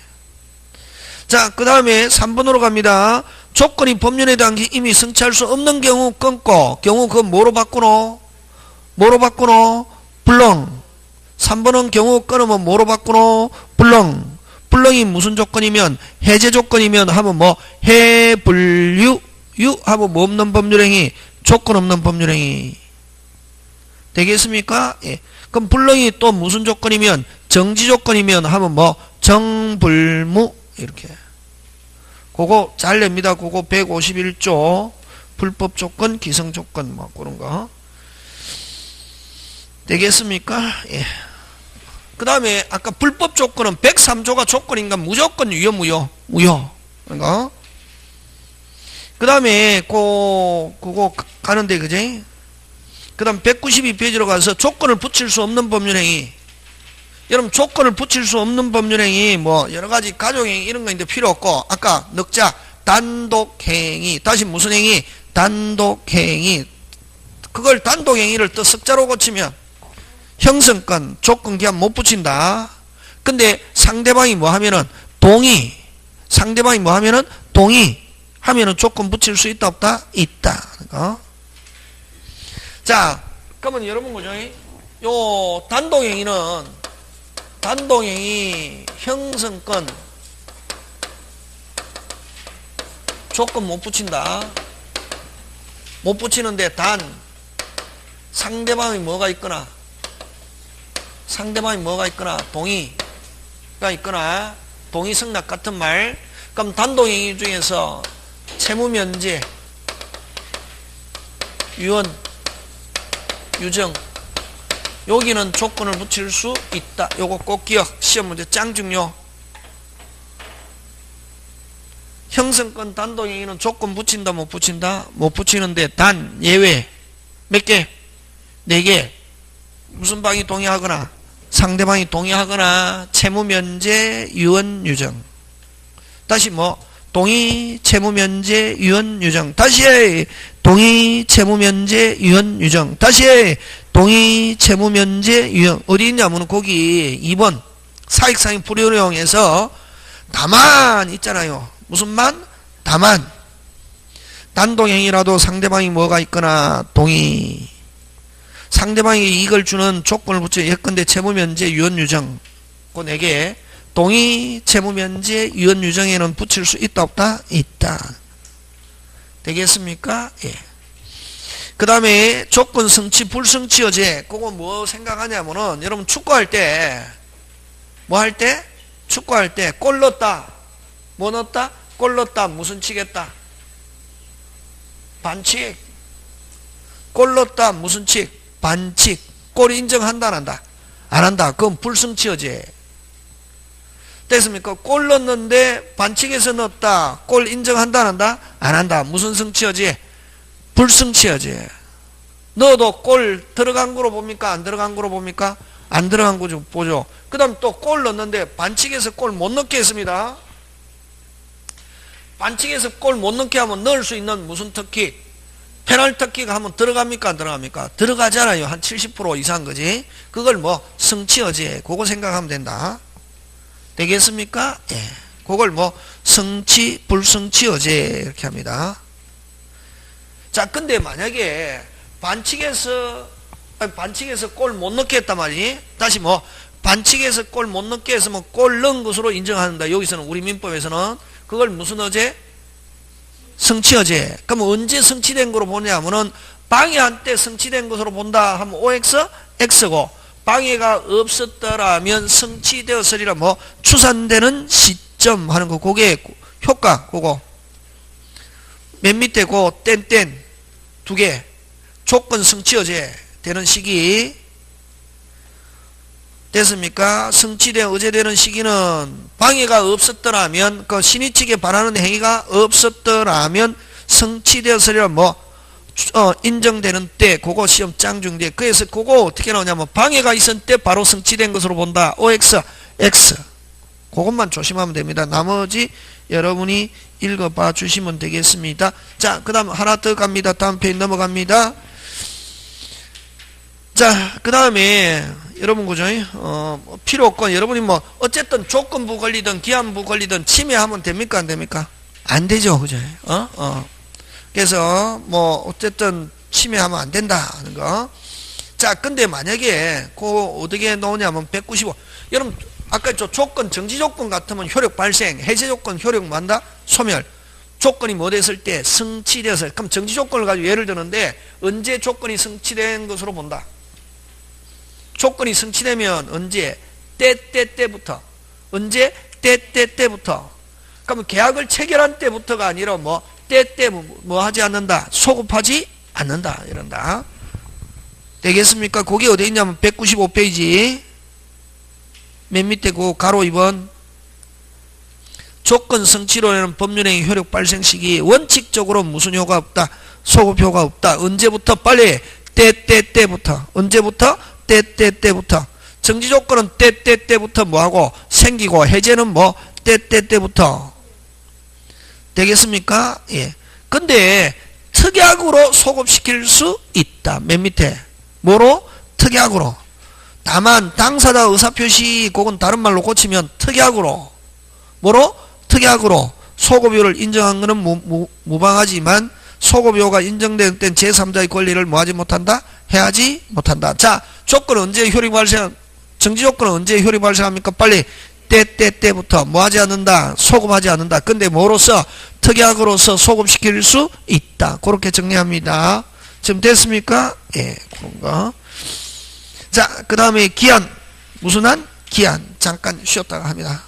자, 그 다음에 3번으로 갑니다. 조건이 법률에 당시 이미 성취할 수 없는 경우 끊고 경우 그거 뭐로 바꾸노? 뭐로 바꾸노? 불능. 3번은 경우 끊으면 뭐로 바꾸노? 불능. 불능이 무슨 조건이면 해제 조건이면 하면 뭐 해불유. 유 하면 뭐 없는 법률행위? 조건 없는 법률행위. 되겠습니까? 예. 그럼 불능이 또 무슨 조건이면 정지 조건이면 하면 뭐 정불무 이렇게. 그거 잘 냅니다. 그거 151조 불법 조건, 기성 조건 뭐 그런 거. 되겠습니까? 예. 그 다음에 아까 불법 조건은 103조가 조건인가 무조건 유효 무효? 무효. 그러니까 그 다음에 그거 가는데 그제? 그 다음 192페이지로 가서 조건을 붙일 수 없는 법률행위. 여러분 조건을 붙일 수 없는 법률행위 뭐 여러가지 가족행위 이런 거 있는데 필요 없고 아까 넉자 단독행위. 다시 무슨 행위? 단독행위. 그걸 단독행위를 또 석자로 고치면 형성권 조건기한 못 붙인다. 근데 상대방이 뭐 하면은 동의. 상대방이 뭐 하면은 동의. 하면은 조건 붙일 수 있다 없다? 있다. 자, 그러면 여러분 그죠? 요 단독행위 형성권 조건 못 붙인다. 못 붙이는데 단 상대방이 뭐가 있거나 동의가 있거나 동의 승낙 같은 말. 그럼 단독행위 중에서 채무면제, 유언, 유정 여기는 조건을 붙일 수 있다. 요거 꼭 기억. 시험 문제 짱 중요. 형성권 단독행위는 조건 붙인다 못 붙인다? 못 붙이는데 단 예외 몇 개? 4개. 무슨 방이 동의하거나 상대방이 동의하거나 채무면제, 유언, 유정. 다시 뭐 동의, 채무면제, 유언, 유정. 다시 동의, 채무면제, 유언, 유정. 다시 동의, 채무면제, 유언. 어디 있냐면 거기 2번 사익상의 불효령에서 다만 있잖아요. 무슨 만? 다만 단독행위라도 상대방이 뭐가 있거나 동의. 상대방에게 이익을 주는 조건을 붙여 예컨대 채무면제, 유언, 유정. 그 4개. 동의, 채무면제, 유언, 유정에는 붙일 수 있다 없다? 있다. 되겠습니까? 예. 그 다음에 조건 성취, 불성취 여제. 그거 뭐 생각하냐면은 여러분 축구할 때 뭐 할 때? 축구할 때 골 넣었다. 뭐 넣었다? 골 넣었다. 무슨 치겠다? 반칙. 골 넣었다. 무슨 칙? 반칙. 골 인정한다 안 한다? 안 한다. 그건 불성취 여제. 됐습니까? 골 넣었는데 반칙에서 넣었다. 골 인정한다 안 한다? 안 한다. 무슨 성취 여제? 불성취어제. 넣어도 골 들어간 거로 봅니까? 안 들어간 거로 봅니까? 안 들어간 거죠. 보죠. 그 다음 또 골 넣었는데 반칙에서 골 못 넣게 했습니다. 반칙에서 골 못 넣게 하면 넣을 수 있는 무슨 특기? 페널티킥가 하면 들어갑니까? 안 들어갑니까? 들어가잖아요. 한 70% 이상 거지. 그걸 뭐 성취어제. 그거 생각하면 된다. 되겠습니까? 예. 그걸 뭐 성취, 불성취어제 이렇게 합니다. 자, 근데 만약에 반칙에서 골 못 넣게 했단 말이지. 다시 뭐 반칙에서 골 못 넣게 했으면 골 넣은 것으로 인정한다. 여기서는 우리 민법에서는 그걸 무슨 어제? 성취어제. 그럼 언제 성취된 거로 보냐 하면은 방해한 때 성취된 것으로 본다 하면 OX, X고 방해가 없었더라면 성취되었으리라 뭐 추산되는 시점 하는 거. 그게 효과. 그거 맨 밑에 그 땡땡 두 개 조건 성취어제 되는 시기 됐습니까? 성취된 어제되는 시기는 방해가 없었더라면 그 신의 측에 반하는 행위가 없었더라면 성취되었으리라 뭐 인정되는 때 그거 시험 짱중대. 그래서 그거 어떻게 나오냐면 방해가 있은 때 바로 성취된 것으로 본다. OX, X. 그것만 조심하면 됩니다. 나머지 여러분이 읽어봐 주시면 되겠습니다. 자, 그 다음 하나 더 갑니다. 다음 페이지 넘어갑니다. 자, 그 다음에 여러분 그죠? 필요 없건 여러분이 뭐 어쨌든 조건부 걸리든 기한부 걸리든 침해하면 됩니까? 안 됩니까? 안 되죠. 그죠? 그래서 뭐 어쨌든 침해하면 안 된다 하는 거. 자, 근데 만약에 어떻게 나오냐면 195. 여러분 아까 저 조건 정지 조건 같으면 효력 발생, 해제 조건 효력 뭐한다? 소멸. 조건이 뭐 됐을 때 성취돼서 그럼 정지 조건을 가지고 예를 드는데 언제 조건이 성취된 것으로 본다? 조건이 성취되면 언제? 때부터. 언제? 때부터. 그러면 계약을 체결한 때부터가 아니라 뭐 뭐 하지 않는다. 소급하지 않는다. 이런다. 되겠습니까? 그게 어디 있냐면 195페이지 맨 밑에 그 가로 2번 조건 성취로는 법률행위 효력 발생 시기 원칙적으로 무슨 효과 없다. 소급 효과 없다. 언제부터? 빨리 때부터. 언제부터? 때부터. 정지 조건은 때부터 뭐하고 생기고 해제는 뭐 때부터. 되겠습니까? 예. 근데 특약으로 소급시킬 수 있다. 맨 밑에 뭐로? 특약으로. 다만 당사자 의사표시 그건 다른 말로 고치면 특약으로 뭐로? 특약으로 소급료를 인정한 것은 무방하지만 소급료가 인정된 땐 제3자의 권리를 뭐하지 못한다? 해하지 못한다. 자, 조건은 언제 효력 발생? 정지 조건은 언제 효력 발생합니까? 빨리 때부터 뭐하지 않는다? 소급하지 않는다. 근데 뭐로서? 특약으로서 소급시킬 수 있다. 그렇게 정리합니다. 지금 됐습니까? 예, 그런 거. 자, 그 다음에 기한. 무슨 한? 기한. 잠깐 쉬었다가 합니다.